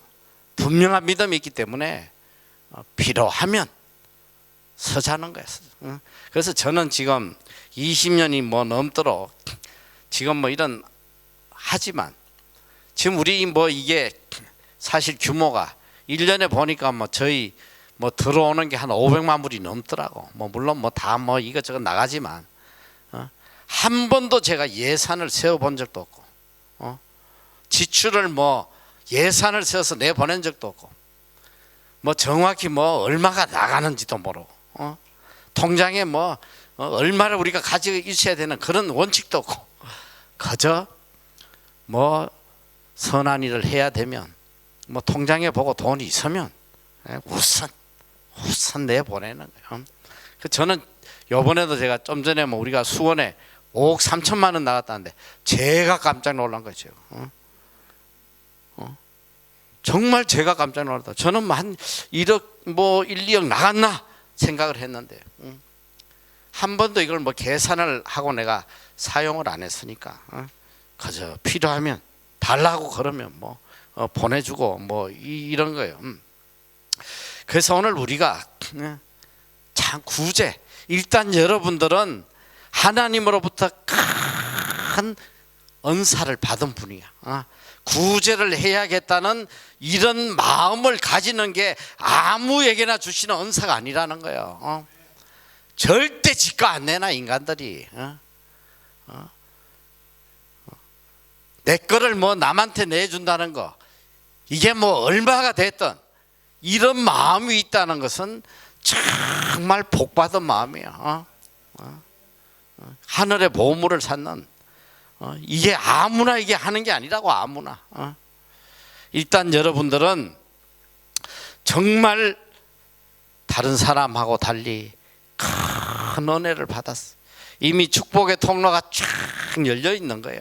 [SPEAKER 1] 분명한 믿음이 있기 때문에 필요하면 서자는 거예요. 그래서 저는 지금 20년이 뭐 넘도록 지금 뭐 이런 하지만 지금 우리 뭐 이게 사실 규모가 1년에 보니까 뭐 저희 뭐 들어오는 게 한 500만 불이 넘더라고. 뭐 물론 뭐 다 뭐 이것저것 나가지만 한 번도 제가 예산을 세워본 적도 없고 지출을 뭐 예산을 세워서 내보낸 적도 없고 뭐 정확히 뭐 얼마가 나가는지도 모르고 통장에 뭐 얼마를 우리가 가지고 있어야 되는 그런 원칙도 없고 그저 뭐 선한 일을 해야 되면 뭐 통장에 보고 돈이 있으면 우선 내보내는 거예요. 저는 요번에도 제가 좀 전에 뭐 우리가 수원에 5억 3천만 원 나갔다는데 제가 깜짝 놀란 거죠. 정말 제가 깜짝 놀랐다. 저는 한 1억 뭐 1, 2억 나갔나 생각을 했는데 한 번도 이걸 뭐 계산을 하고 내가 사용을 안 했으니까 그저 필요하면 달라고 그러면 뭐 보내주고 뭐 이런 거예요. 그래서 오늘 우리가 참 구제, 일단 여러분들은 하나님으로부터 큰 은사를 받은 분이야. 구제를 해야겠다는 이런 마음을 가지는 게 아무에게나 주시는 은사가 아니라는 거예요. 절대 지가 안 내나 인간들이. 내 거를 뭐 남한테 내준다는 거, 이게 뭐 얼마가 됐든 이런 마음이 있다는 것은 정말 복받은 마음이야. 하늘의 보물을 찾는, 이게 아무나 이게 하는 게 아니라고. 아무나. 일단 여러분들은 정말 다른 사람하고 달리 큰 은혜를 받았어. 이미 축복의 통로가 쫙 열려 있는 거예요.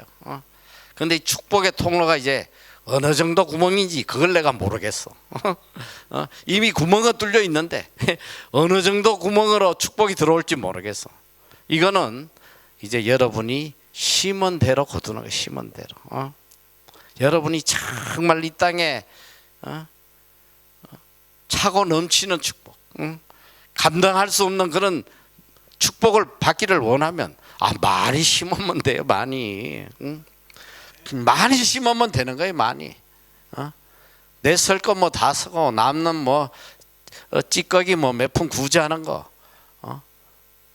[SPEAKER 1] 그런데 이 축복의 통로가 이제 어느 정도 구멍인지 그걸 내가 모르겠어. 이미 구멍은 뚫려 있는데 어느 정도 구멍으로 축복이 들어올지 모르겠어. 이거는 이제 여러분이 심은 대로 거두는 거예요. 심은 대로. 여러분이 정말 이 땅에 차고 넘치는 축복, 감당할 수 없는 그런 축복을 받기를 원하면 많이 심으면 돼요. 많이. 많이 심으면 되는 거예요. 많이. 내 쓸 거 뭐 다 쓰고 남는 뭐 찌꺼기 뭐 몇 푼 구제하는 거,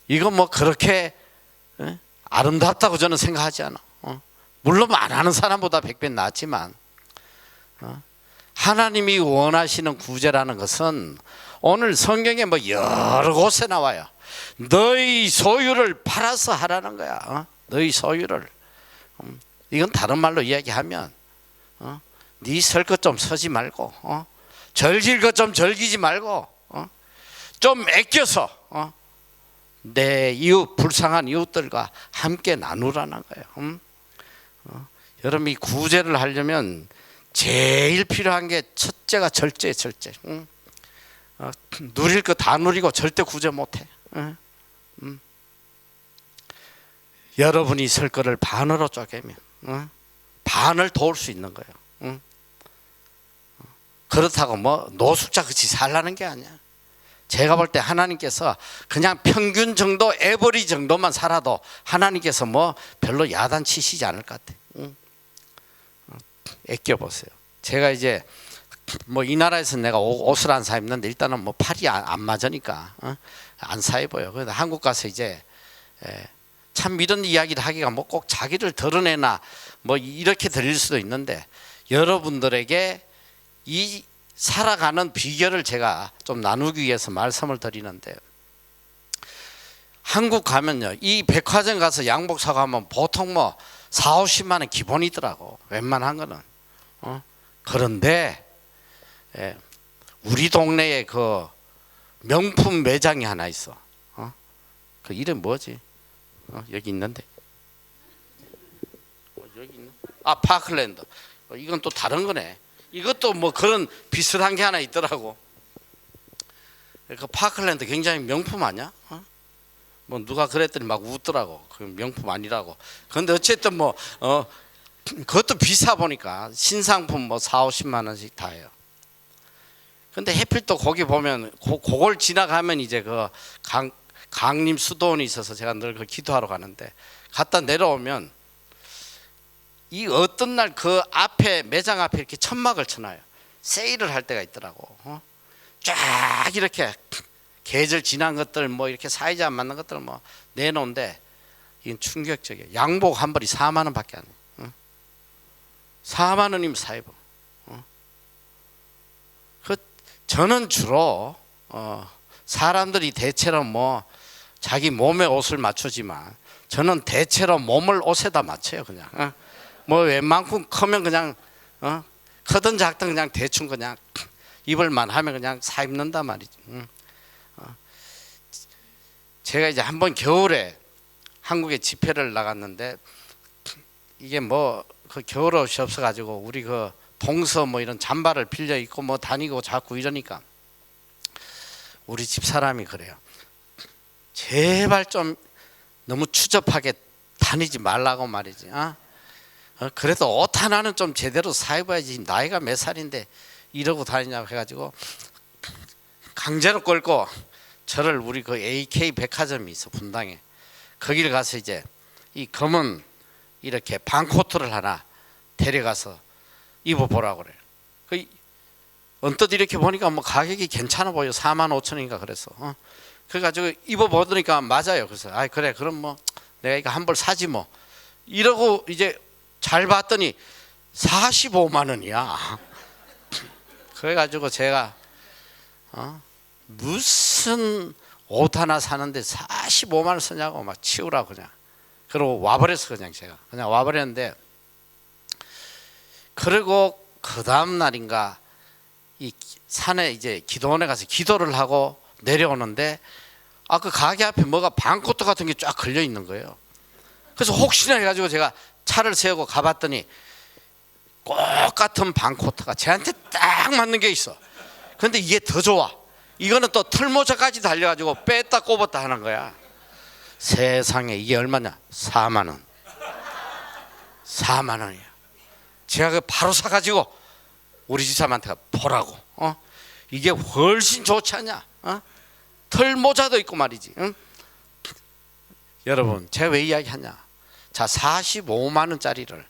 [SPEAKER 1] 이거 뭐 그렇게 아름답다고 저는 생각하지 않아. 물론 안 하는 사람보다 100배 낫지만 하나님이 원하시는 구제라는 것은 오늘 성경에 뭐 여러 곳에 나와요. 너희 소유를 팔아서 하라는 거야. 너희 소유를. 이건 다른 말로 이야기하면 네 설 것 좀 서지 말고, 절길 것 좀 절기지 말고, 좀 아껴서 내 이웃, 불쌍한 이웃들과 함께 나누라는 거예요. 여러분이 구제를 하려면 제일 필요한 게 첫째가 절제예요. 절제. 누릴 거 다 누리고 절대 구제 못해. 여러분이 설 거를 반으로 쪼개면 반을 도울 수 있는 거예요. 그렇다고 뭐 노숙자 같이 살라는 게 아니야. 제가 볼 때 하나님께서 그냥 평균 정도, 에버리 정도만 살아도 하나님께서 뭐 별로 야단치시지 않을 것 같아. 아껴보세요. 제가 이제 뭐 이 나라에서 내가 옷을 안 사 입는데 일단은 뭐 팔이 안 맞으니까 안 사 입어요. 그래서 한국 가서 이제 참 이런 이야기를 하기가 뭐 꼭 자기를 드러내나 뭐 이렇게 들릴 수도 있는데, 여러분들에게 이 살아가는 비결을 제가 좀 나누기 위해서 말씀을 드리는데, 한국 가면요, 이 백화점 가서 양복 사고 하면 보통 뭐 4, 50만 원 기본이더라고. 웬만한 거는. 그런데 우리 동네에 그 명품 매장이 하나 있어. 그 이름 뭐지? 여기 있는데. 여기 있는? 파클랜드. 이건 또 다른 거네. 이것도 뭐 그런 비슷한 게 하나 있더라고. 그 파클랜드 굉장히 명품 아니야? 뭐 누가 그랬더니 막 웃더라고. 그 명품 아니라고. 그런데 어쨌든 뭐 그것도 비싸 보니까 신상품 뭐 4, 50만 원씩 다 해요. 근데 해필 또 거기 보면 그걸 지나가면 이제 그 강림 수도원이 있어서 제가 늘 그 기도하러 가는데, 갔다 내려오면 이 어떤 날 그 앞에 매장 앞에 이렇게 천막을 쳐놔요. 세일을 할 때가 있더라고. 쫙 이렇게 계절 지난 것들 뭐 이렇게 사이즈 안 맞는 것들 뭐 내놓은데, 이건 충격적이에요. 양복 한 벌이 4만 원밖에 안 해요. 4만 원이면 사 입어. 저는 주로 사람들이 대체로 뭐 자기 몸에 옷을 맞추지만 저는 대체로 몸을 옷에다 맞춰요. 그냥 뭐 웬만큼 크면 그냥 크든 작든 그냥 대충 그냥 입을만 하면 그냥 사 입는단 말이죠. 제가 이제 한번 겨울에 한국에 집회를 나갔는데 이게 뭐 그 겨울옷이 없어가지고 우리 그 동서 뭐 이런 잠바를 빌려 입고 뭐 다니고 자꾸 이러니까 우리 집 사람이 그래요. 제발 좀 너무 추접하게 다니지 말라고 말이지. 그래도 옷 하나는 좀 제대로 사 입어야지. 나이가 몇 살인데 이러고 다니냐고 해가지고 강제로 끌고 저를 우리 그 AK 백화점이 있어 분당에. 거기를 가서 이제 이 검은 이렇게 반코트를 하나 데려가서 입어보라고 그래요. 그 언뜻 이렇게 보니까 뭐 가격이 괜찮아 보여. 45,000원인가 그래서. 그래가지고 입어보니까 맞아요. 그래서 그래 그럼 뭐 내가 이거 한 벌 사지 뭐 이러고 이제 잘 봤더니 45만 원이야. 그래가지고 제가 무슨 옷 하나 사는데 45만 원 쓰냐고 막 치우라고 그냥. 그러고 와버렸어. 그냥 와버렸는데, 그리고 그 다음 날인가 이 산에 이제 기도원에 가서 기도를 하고 내려오는데 그 가게 앞에 뭐가 반코트 같은 게 쫙 걸려 있는 거예요. 그래서 혹시나 해가지고 제가 차를 세우고 가봤더니 똑같은 반코트가 쟤한테 딱 맞는 게 있어. 그런데 이게 더 좋아. 이거는 또 털모자까지 달려가지고 뺐다 꼽았다 하는 거야. 세상에 이게 얼마냐? 4만 원. 4만 원이야. 제가 그 바로 사가지고 우리 집사람한테 보라고. 이게 훨씬 좋지 않냐? 털모자도 있고 말이지. 여러분, 제가 왜 이야기하냐? 자, 45만 원짜리를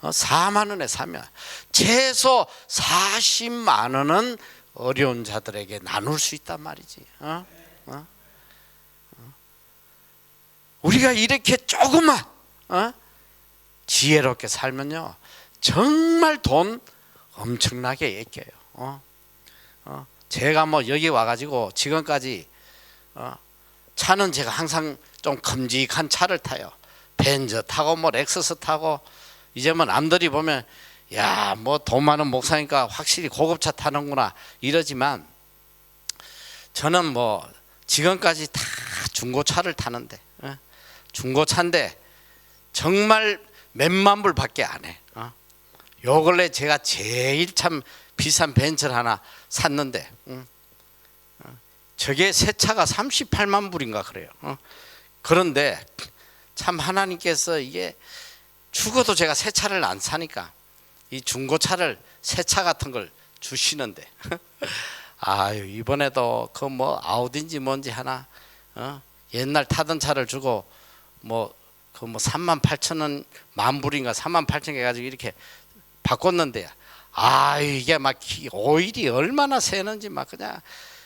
[SPEAKER 1] 4만 원에 사면 최소 40만 원은 어려운 자들에게 나눌 수 있단 말이지. 우리가 이렇게 조금만 지혜롭게 살면요 정말 돈 엄청나게 아껴요. 제가 뭐 여기 와가지고 지금까지 차는 제가 항상 좀 큼직한 차를 타요. 벤저 타고 뭐 렉서스 타고, 이제 뭐 남들이 보면 야 뭐 돈 많은 목사니까 확실히 고급차 타는구나 이러지만, 저는 뭐 지금까지 다 중고차를 타는데, 중고차인데 정말 몇만 불밖에 안 해. 요 근래 제가 제일 참 비싼 벤츠를 하나 샀는데 저게 새 차가 38만 불인가 그래요. 그런데 참 하나님께서 이게 죽어도 제가 새 차를 안 사니까 이 중고차를 새 차 같은 걸 주시는데 아유 이번에도 그 뭐 아우디인지 뭔지 하나 옛날 타던 차를 주고 뭐 그 뭐 38,000원 만불인가 38,000원 해가지고 이렇게 바꿨는데, 이게 막 오일이 얼마나 새는지 막 그냥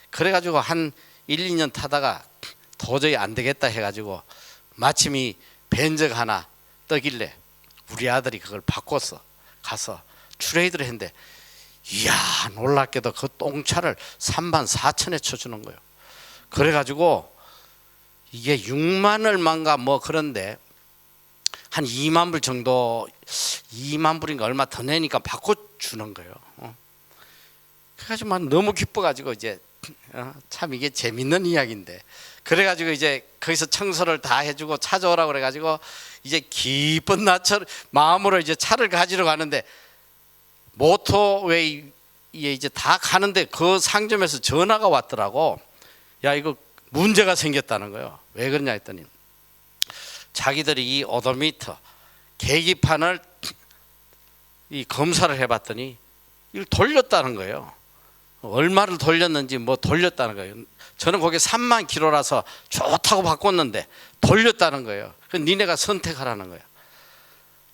[SPEAKER 1] 그래가지고 한 1, 2년 타다가 도저히 안 되겠다 해가지고 마침 이 벤저가 하나 떠길래 우리 아들이 그걸 바꿨어. 가서 트레이드를 했는데 이야 놀랍게도 그 똥차를 34,000원에 쳐주는 거예요. 그래가지고 이게 6만 얼마인가 뭐 그런데 한 2만 불 정도, 2만 불인가 얼마 더 내니까 바꿔주는 거예요. 그래가지고 막 너무 기뻐가지고 이제 참 이게 재밌는 이야기인데, 그래가지고 이제 거기서 청소를 다 해주고 찾아오라고 그래가지고 이제 기쁜 마음으로 이제 차를 가지러 가는데, 모터웨이에 이제 다 가는데 그 상점에서 전화가 왔더라고. 야 이거 문제가 생겼다는 거예요. 왜 그러냐 했더니 자기들이 이 오도미터 계기판을 이 검사를 해봤더니 이걸 돌렸다는 거예요. 얼마를 돌렸는지 뭐 돌렸다는 거예요. 저는 거기 3만 킬로라서 좋다고 바꿨는데 돌렸다는 거예요. 그 니네가 선택하라는 거예요.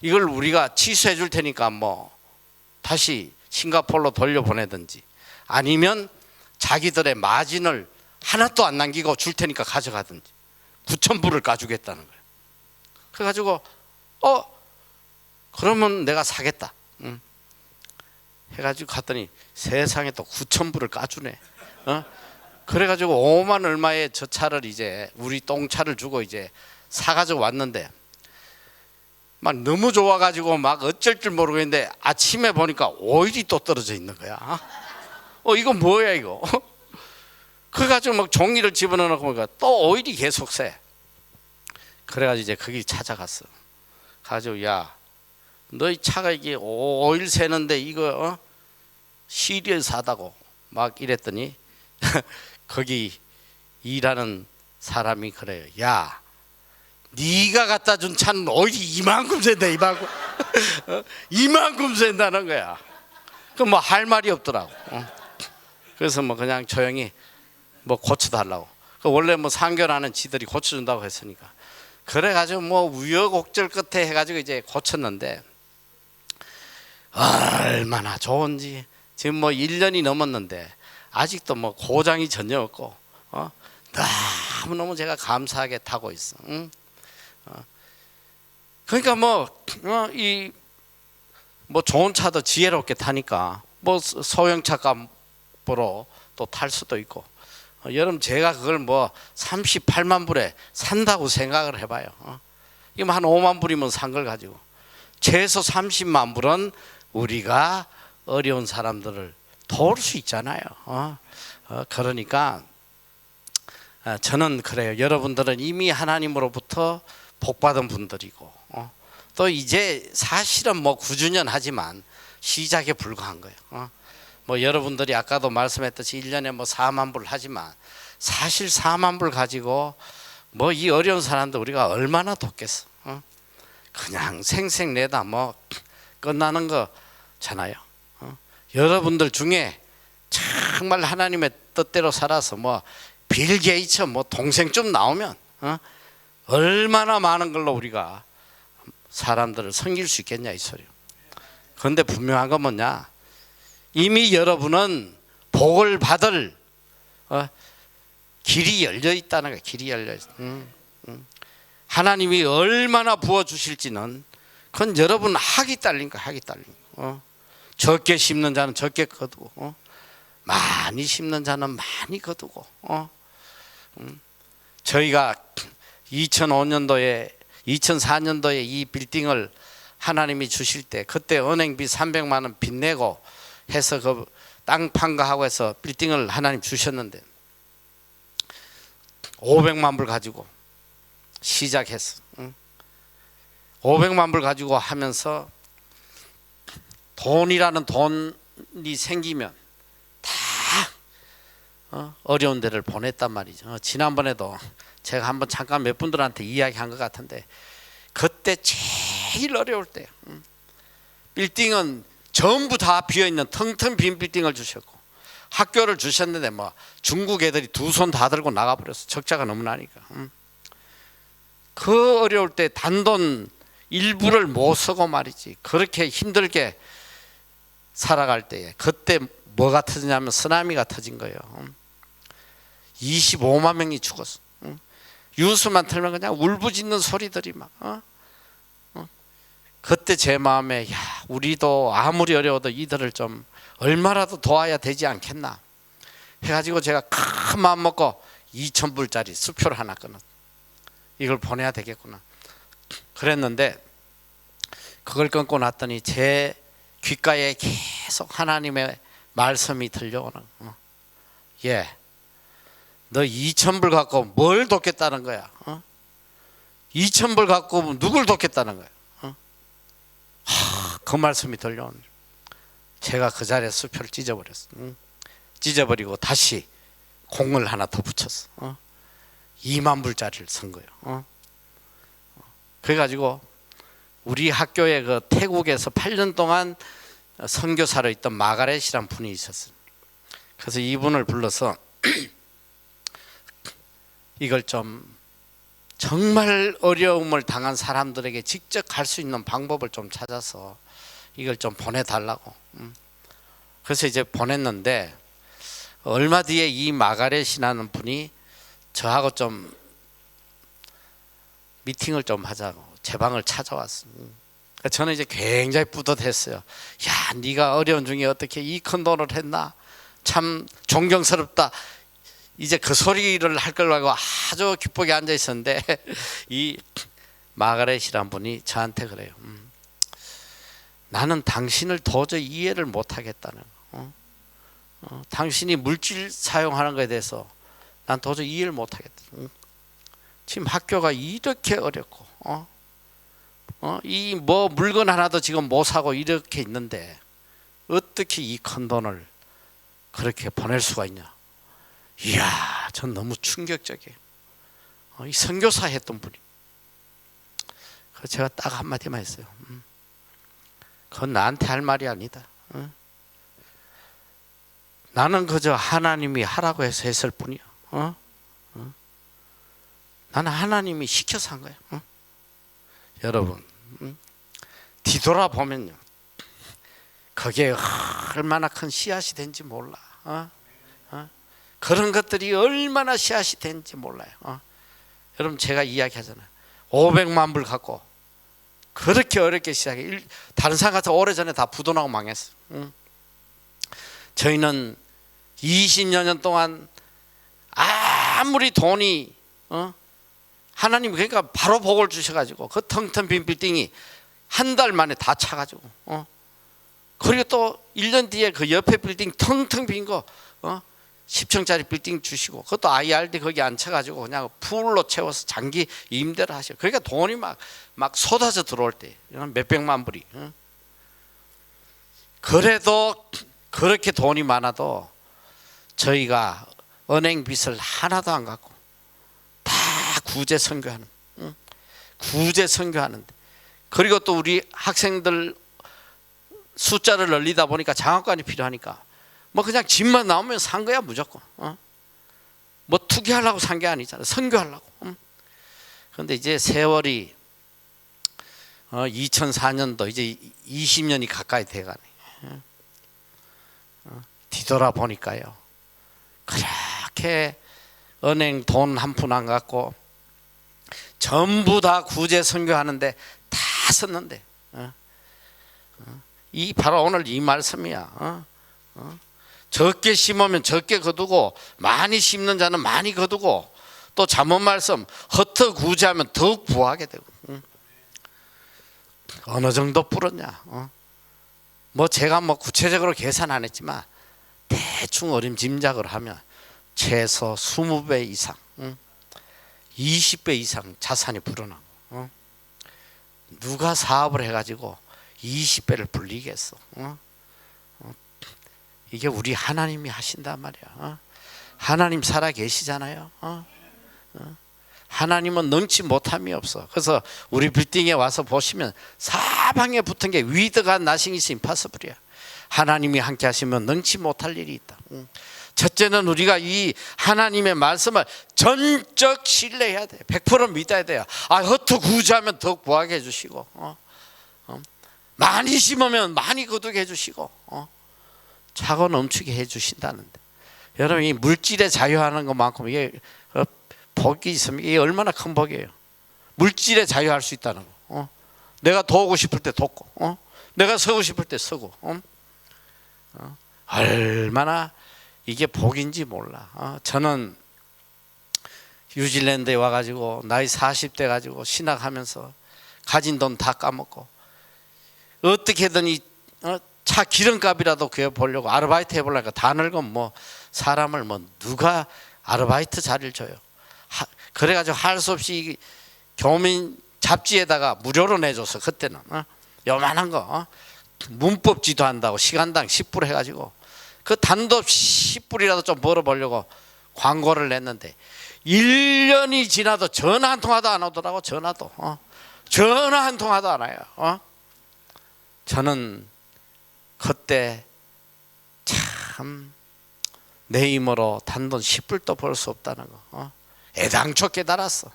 [SPEAKER 1] 이걸 우리가 취소해 줄 테니까 뭐 다시 싱가포르로 돌려보내든지 아니면 자기들의 마진을 하나도 안 남기고 줄 테니까 가져가든지 9,000불을 까주겠다는 거예요. 그래가지고 그러면 내가 사겠다 해가지고 갔더니 세상에 또 9,000불을 까주네. 그래가지고 5만 얼마에 저 차를 이제 우리 똥차를 주고 이제 사가지고 왔는데 막 너무 좋아가지고 막 어쩔 줄 모르겠는데 아침에 보니까 오일이 또 떨어져 있는 거야. 이거 뭐야 이거. 그래가지고 막 종이를 집어넣고 보니까 또 오일이 계속 새. 그래가지고 이제 거기 찾아갔어. 가지고 야, 너희 차가 이게 오일 새는데 이거 시리얼 사다고 막 이랬더니 거기 일하는 사람이 그래요. 야, 네가 갖다 준 차는 오일이 이만큼 샌다, 이만큼. 이만큼 샌다는 거야. 그 뭐 할 말이 없더라고. 그래서 뭐 그냥 조용히 뭐 고쳐달라고. 그 원래 뭐 상견하는 지들이 고쳐준다고 했으니까. 그래가지고 뭐 우여곡절 끝에 해가지고 이제 고쳤는데 얼마나 좋은지. 지금 뭐 1년이 넘었는데 아직도 뭐 고장이 전혀 없고 너무너무 제가 감사하게 타고 있어. 응? 그러니까 뭐 좋은 차도 지혜롭게 타니까 뭐 소형차 값으로 또 탈 수도 있고. 여러분 제가 그걸 뭐 38만 불에 산다고 생각을 해봐요. 이거 한 5만 불이면 산 걸 가지고 최소 30만 불은 우리가 어려운 사람들을 도울 수 있잖아요. 그러니까 저는 그래요. 여러분들은 이미 하나님으로부터 복받은 분들이고 또 이제 사실은 뭐 9주년 하지만 시작에 불과한 거예요. 뭐 여러분들이 아까도 말씀했듯이 1년에 뭐 4만 불 하지만 사실 4만 불 가지고 뭐 이 어려운 사람들 우리가 얼마나 돕겠어. 그냥 생색내다 뭐 끝나는 거잖아요. 여러분들 중에 정말 하나님의 뜻대로 살아서 뭐 빌 게이츠 뭐 동생 좀 나오면 얼마나 많은 걸로 우리가 사람들을 섬길 수 있겠냐 이 소리요. 그런데 분명한 건 뭐냐? 이미 여러분은 복을 받을 길이 열려 있다는 거야. 길이 열려 있어. 하나님이 얼마나 부어 주실지는 그건 여러분 학이 딸린 거야. 학이 딸린 거. 적게 심는 자는 적게 거두고 많이 심는 자는 많이 거두고. 저희가 2004년도에 이 빌딩을 하나님이 주실 때 그때 은행비 300만 원 빚내고 해서 그 땅 판 거 하고 해서 빌딩을 하나님 주셨는데 500만 불 가지고 시작했어. 500만 불 가지고 하면서 돈이라는 돈이 생기면 다 어려운 데를 보냈단 말이죠. 지난번에도 제가 한번 잠깐 몇 분들한테 이야기한 것 같은데 그때 제일 어려울 때 빌딩은 전부 다 비어있는 텅텅 빈 빌딩을 주셨고 학교를 주셨는데 뭐 중국 애들이 두 손 다 들고 나가버렸어. 적자가 너무 나니까. 그 어려울 때 단돈 일부를 못 쓰고 말이지. 그렇게 힘들게 살아갈 때에 그때 뭐가 터지냐면 쓰나미가 터진 거예요. 25만 명이 죽었어. 뉴스만 틀면 그냥 울부짖는 소리들이 막. 그때 제 마음에 야, 우리도 아무리 어려워도 이들을 좀 얼마라도 도와야 되지 않겠나 해가지고 제가 큰 마음 먹고 2,000불짜리 수표를 하나 끊었. 이걸 보내야 되겠구나 그랬는데 그걸 끊고 났더니 제 귓가에 계속 하나님의 말씀이 들려오는. 예, 너 2,000불 갖고 뭘 돕겠다는 거야? 2,000불 갖고 누굴 돕겠다는 거야? 그 말씀이 들려오는. 제가 그 자리에 수표를 찢어버렸어. 찢어버리고 다시 공을 하나 더 붙였어. 2만 불짜리를 쓴 거예요. 그래가지고 우리 학교에 그 태국에서 8년 동안 선교사로 있던 마가렛이란 분이 있었어요. 그래서 이분을 불러서 이걸 좀 정말 어려움을 당한 사람들에게 직접 갈 수 있는 방법을 좀 찾아서 이걸 좀 보내달라고. 그래서 이제 보냈는데 얼마 뒤에 이 마가렛이라는 분이 저하고 좀 미팅을 좀 하자고 제 방을 찾아왔어요. 저는 이제 굉장히 뿌듯했어요. 야, 네가 어려운 중에 어떻게 이 큰 돈을 했나? 참 존경스럽다. 이제 그 소리를 할 걸 알고 아주 기쁘게 앉아 있었는데 이 마가렛이란 분이 저한테 그래요. 나는 당신을 도저히 이해를 못 하겠다는 거. 당신이 물질 사용하는 것에 대해서 난 도저히 이해를 못 하겠다. 지금 학교가 이렇게 어렵고 이 뭐 물건 하나도 지금 못 사고 이렇게 있는데 어떻게 이 큰 돈을 그렇게 보낼 수가 있냐. 이야, 전 너무 충격적이에요. 이 선교사 했던 분이. 그래서 제가 딱 한마디만 했어요. 그건 나한테 할 말이 아니다. 나는 그저 하나님이 하라고 해서 했을 뿐이야. 나는 하나님이 시켜서 한 거야. 여러분, 뒤돌아보면요, 그게 얼마나 큰 씨앗이 된지 몰라. 그런 것들이 얼마나 씨앗이 된지 몰라요. 여러분, 제가 이야기하잖아요. 500만 불 갖고 그렇게 어렵게 시작해. 다른 사람 같아 오래전에 다 부도나고 망했어. 저희는 20여 년 동안 아무리 돈이 하나님 그러니까 바로 복을 주셔가지고 그 텅텅 빈 빌딩이 한 달 만에 다 차가지고 그리고 또 1년 뒤에 그 옆에 빌딩 텅텅 빈 거 10층짜리 빌딩 주시고 그것도 IRD 거기 앉혀가지고 그냥 풀로 채워서 장기 임대를 하셔. 그러니까 돈이 막 쏟아져 들어올 때 몇백만 불이. 그래도 그렇게 돈이 많아도 저희가 은행 빚을 하나도 안 갚고 다 구제 선교하는, 구제 선교하는데, 그리고 또 우리 학생들 숫자를 늘리다 보니까 장학관이 필요하니까 뭐 그냥 집만 나오면 산 거야 무조건. 뭐 투기하려고 산 게 아니잖아. 선교하려고. 그런데 이제 세월이 2004년도 이제 20년이 가까이 돼가네. 뒤돌아 보니까요, 그렇게 은행 돈 한 푼 안 갖고 전부 다 구제 선교하는데 다 썼는데, 이 바로 오늘 이 말씀이야. 적게 심으면 적게 거두고 많이 심는 자는 많이 거두고, 또 잠언 말씀 흩어 구제하면 더욱 부하게 되고. 어느 정도 뿌렸냐? 뭐 제가 뭐 구체적으로 계산 안 했지만 대충 어림짐작을 하면 최소 20배 이상, 20배 이상 자산이 불어나고, 누가 사업을 해가지고 20배를 불리겠어? 이게 우리 하나님이 하신단 말이야. 하나님 살아 계시잖아요. 하나님은 능치 못함이 없어. 그래서 우리 빌딩에 와서 보시면 사방에 붙은 게 with God nothing is impossible이야. 하나님이 함께 하시면 능치 못할 일이 있다. 첫째는 우리가 이 하나님의 말씀을 전적 신뢰해야 돼. 100% 믿어야 돼요. 흩어 구제하면 더욱 부하게 해주시고, 많이 심으면 많이 거두게 해주시고, 차고 넘치게 해주신다는데, 여러분 이 물질에 자유하는 것만큼 이게 복이 있으면 이게 얼마나 큰 복이에요. 물질에 자유할 수 있다는 거. 내가 도우고 싶을 때 돕고, 내가 서고 싶을 때 서고, 얼마나 이게 복인지 몰라. 저는 뉴질랜드에 와가지고 나이 40대 가지고 신학하면서 가진 돈 다 까먹고 어떻게든 이 차 기름값이라도 구해 보려고 아르바이트 해보려니까 다 늙으면 뭐 사람을 뭐 누가 아르바이트 자리를 줘요. 그래가지고 할 수 없이 교민 잡지에다가 무료로 내줘서 그때는 요만한 거 문법 지도한다고 시간당 10불 해가지고 그 단독 10불이라도 좀 벌어보려고 광고를 냈는데 1년이 지나도 전화 한 통화도 안 오더라고. 전화도 전화 한 통화도 안 와요. 저는 그때 참 내 힘으로 단돈 10불도 벌 수 없다는 거 애당초 깨달았어.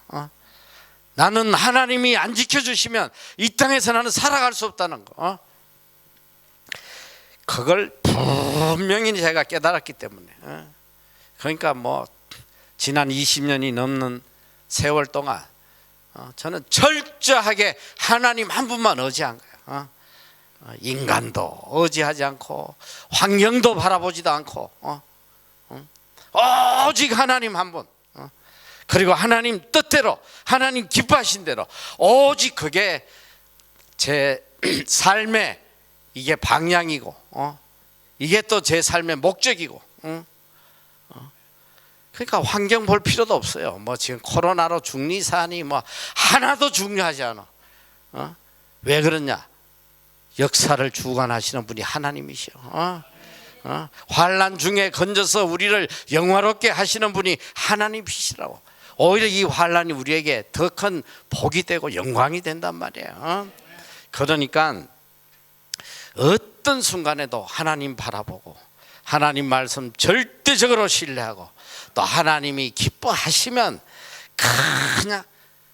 [SPEAKER 1] 나는 하나님이 안 지켜주시면 이 땅에서 나는 살아갈 수 없다는 거. 그걸 분명히 제가 깨달았기 때문에. 그러니까 뭐 지난 20년이 넘는 세월 동안 저는 철저하게 하나님 한 분만 의지한 거예요. 인간도 의지하지 않고 환경도 바라보지도 않고 오직 하나님 한 분, 그리고 하나님 뜻대로 하나님 기뻐하신 대로 오직 그게 제 삶의 이게 방향이고 이게 또 제 삶의 목적이고 그러니까 환경 볼 필요도 없어요. 뭐 지금 코로나로 죽니 사니 뭐 하나도 중요하지 않아. 왜 그러냐? 역사를 주관하시는 분이 하나님이시오. 환난 중에 건져서 우리를 영화롭게 하시는 분이 하나님이시라고. 오히려 이 환난이 우리에게 더 큰 복이 되고 영광이 된단 말이에요. 그러니까 어떤 순간에도 하나님 바라보고 하나님 말씀 절대적으로 신뢰하고 또 하나님이 기뻐하시면 그냥,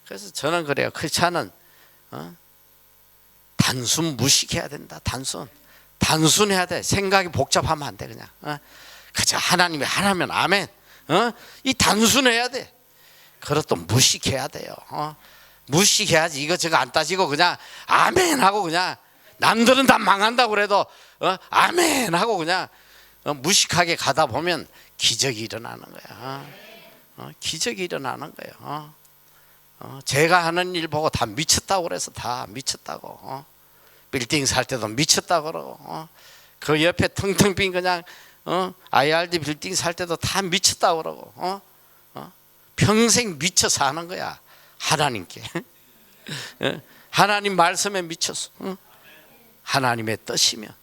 [SPEAKER 1] 그래서 저는 그래요. 크리스찬은 단순 무식해야 된다. 단순해야 돼. 생각이 복잡하면 안 돼. 그냥 그저 하나님이 하나면 아멘. 이 단순해야 돼. 그리고 또 무식해야 돼요. 무식해야지. 이거저거 안 따지고 그냥 아멘 하고 그냥 남들은 다 망한다고 그래도 아멘 하고 그냥 무식하게 가다 보면 기적이 일어나는 거야. 기적이 일어나는 거예요. 제가 하는 일 보고 다 미쳤다고 그래서 다 미쳤다고. 빌딩 살 때도 미쳤다고 그러고 그 옆에 텅텅 빈 그냥 IRD 빌딩 살 때도 다 미쳤다고 그러고 평생 미쳐 사는 거야. 하나님께. 하나님 말씀에 미쳤어. 하나님의 뜻이면.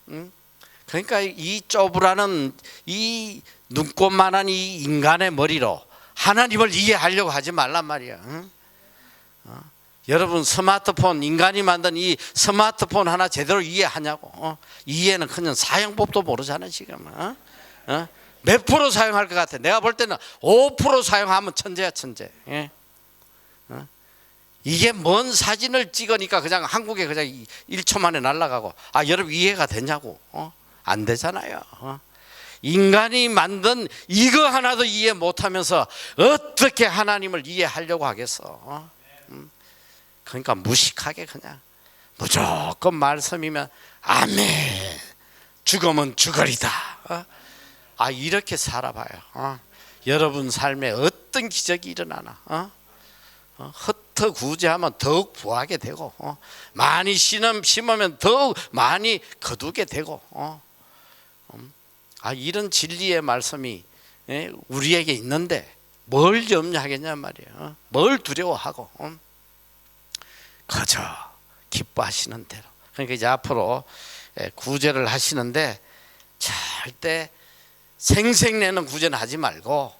[SPEAKER 1] 그러니까 이 쪼부라는 이 눈꽃만한 이 인간의 머리로 하나님을 이해하려고 하지 말란 말이야. 여러분 스마트폰, 인간이 만든 이 스마트폰 하나 제대로 이해하냐고. 이해는 그냥 사용법도 모르잖아 지금. 몇 프로 사용할 것 같아? 내가 볼 때는 5% 사용하면 천재야 천재. 이게 뭔 사진을 찍으니까 그냥 한국에 그냥 1초 만에 날아가고. 여러분 이해가 되냐고. 안 되잖아요. 인간이 만든 이거 하나도 이해 못하면서 어떻게 하나님을 이해하려고 하겠어. 그러니까 무식하게 그냥 무조건 말씀이면 아멘, 죽으면 죽으리다. 이렇게 살아봐요. 여러분 삶에 어떤 기적이 일어나나. 흩어구제하면 더욱 부하게 되고 많이 심으면 더욱 많이 거두게 되고 이런 진리의 말씀이 우리에게 있는데 뭘 염려하겠냐 말이에요. 뭘 두려워하고 그저 기뻐하시는 대로. 그러니까 이제 앞으로 구제를 하시는데 절대 생색내는 구제는 하지 말고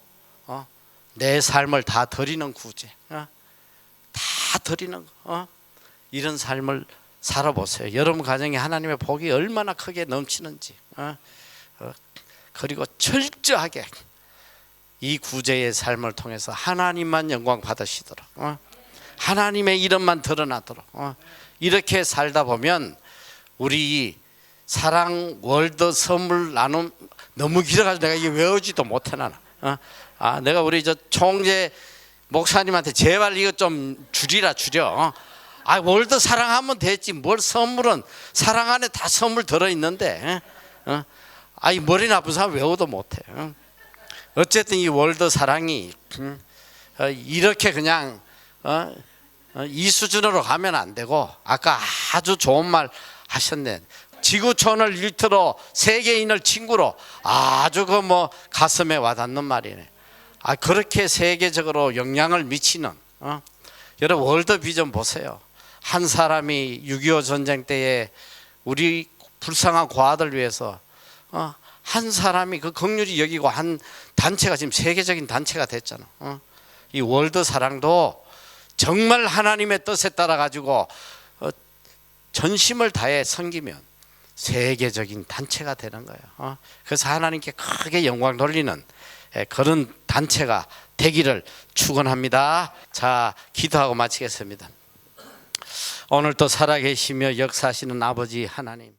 [SPEAKER 1] 내 삶을 다 드리는 구제, 다 드리는 거. 이런 삶을 살아보세요. 여러분 가정에 하나님의 복이 얼마나 크게 넘치는지. 그리고 철저하게 이 구제의 삶을 통해서 하나님만 영광 받으시도록, 하나님의 이름만 드러나도록 이렇게 살다 보면 우리 사랑 월드 선물 나눔 너무 길어가지고 내가 이게 외우지도 못해 나는. 내가 우리 저 총재 목사님한테 제발 이거 좀 줄여. 월드 사랑하면 됐지 뭘 선물은 사랑 안에 다 선물 들어있는데 이 머리 나쁜 사람 외워도 못해. 어쨌든 이 월드 사랑이 이렇게 그냥 이 수준으로 가면 안 되고 아까 아주 좋은 말 하셨네. 지구촌을 일터로 세계인을 친구로 아주 그 뭐 가슴에 와닿는 말이네. 그렇게 세계적으로 영향을 미치는 여러분 월드 비전 보세요. 한 사람이 6.25 전쟁 때에 우리 불쌍한 고아들 위해서 한 사람이 그 긍휼히 여기고 한 단체가 지금 세계적인 단체가 됐잖아. 이 월드 사랑도 정말 하나님의 뜻에 따라 가지고 전심을 다해 섬기면 세계적인 단체가 되는 거예요. 그래서 하나님께 크게 영광 돌리는 그런 단체가 되기를 축원합니다. 자, 기도하고 마치겠습니다. 오늘도 살아계시며 역사하시는 아버지 하나님,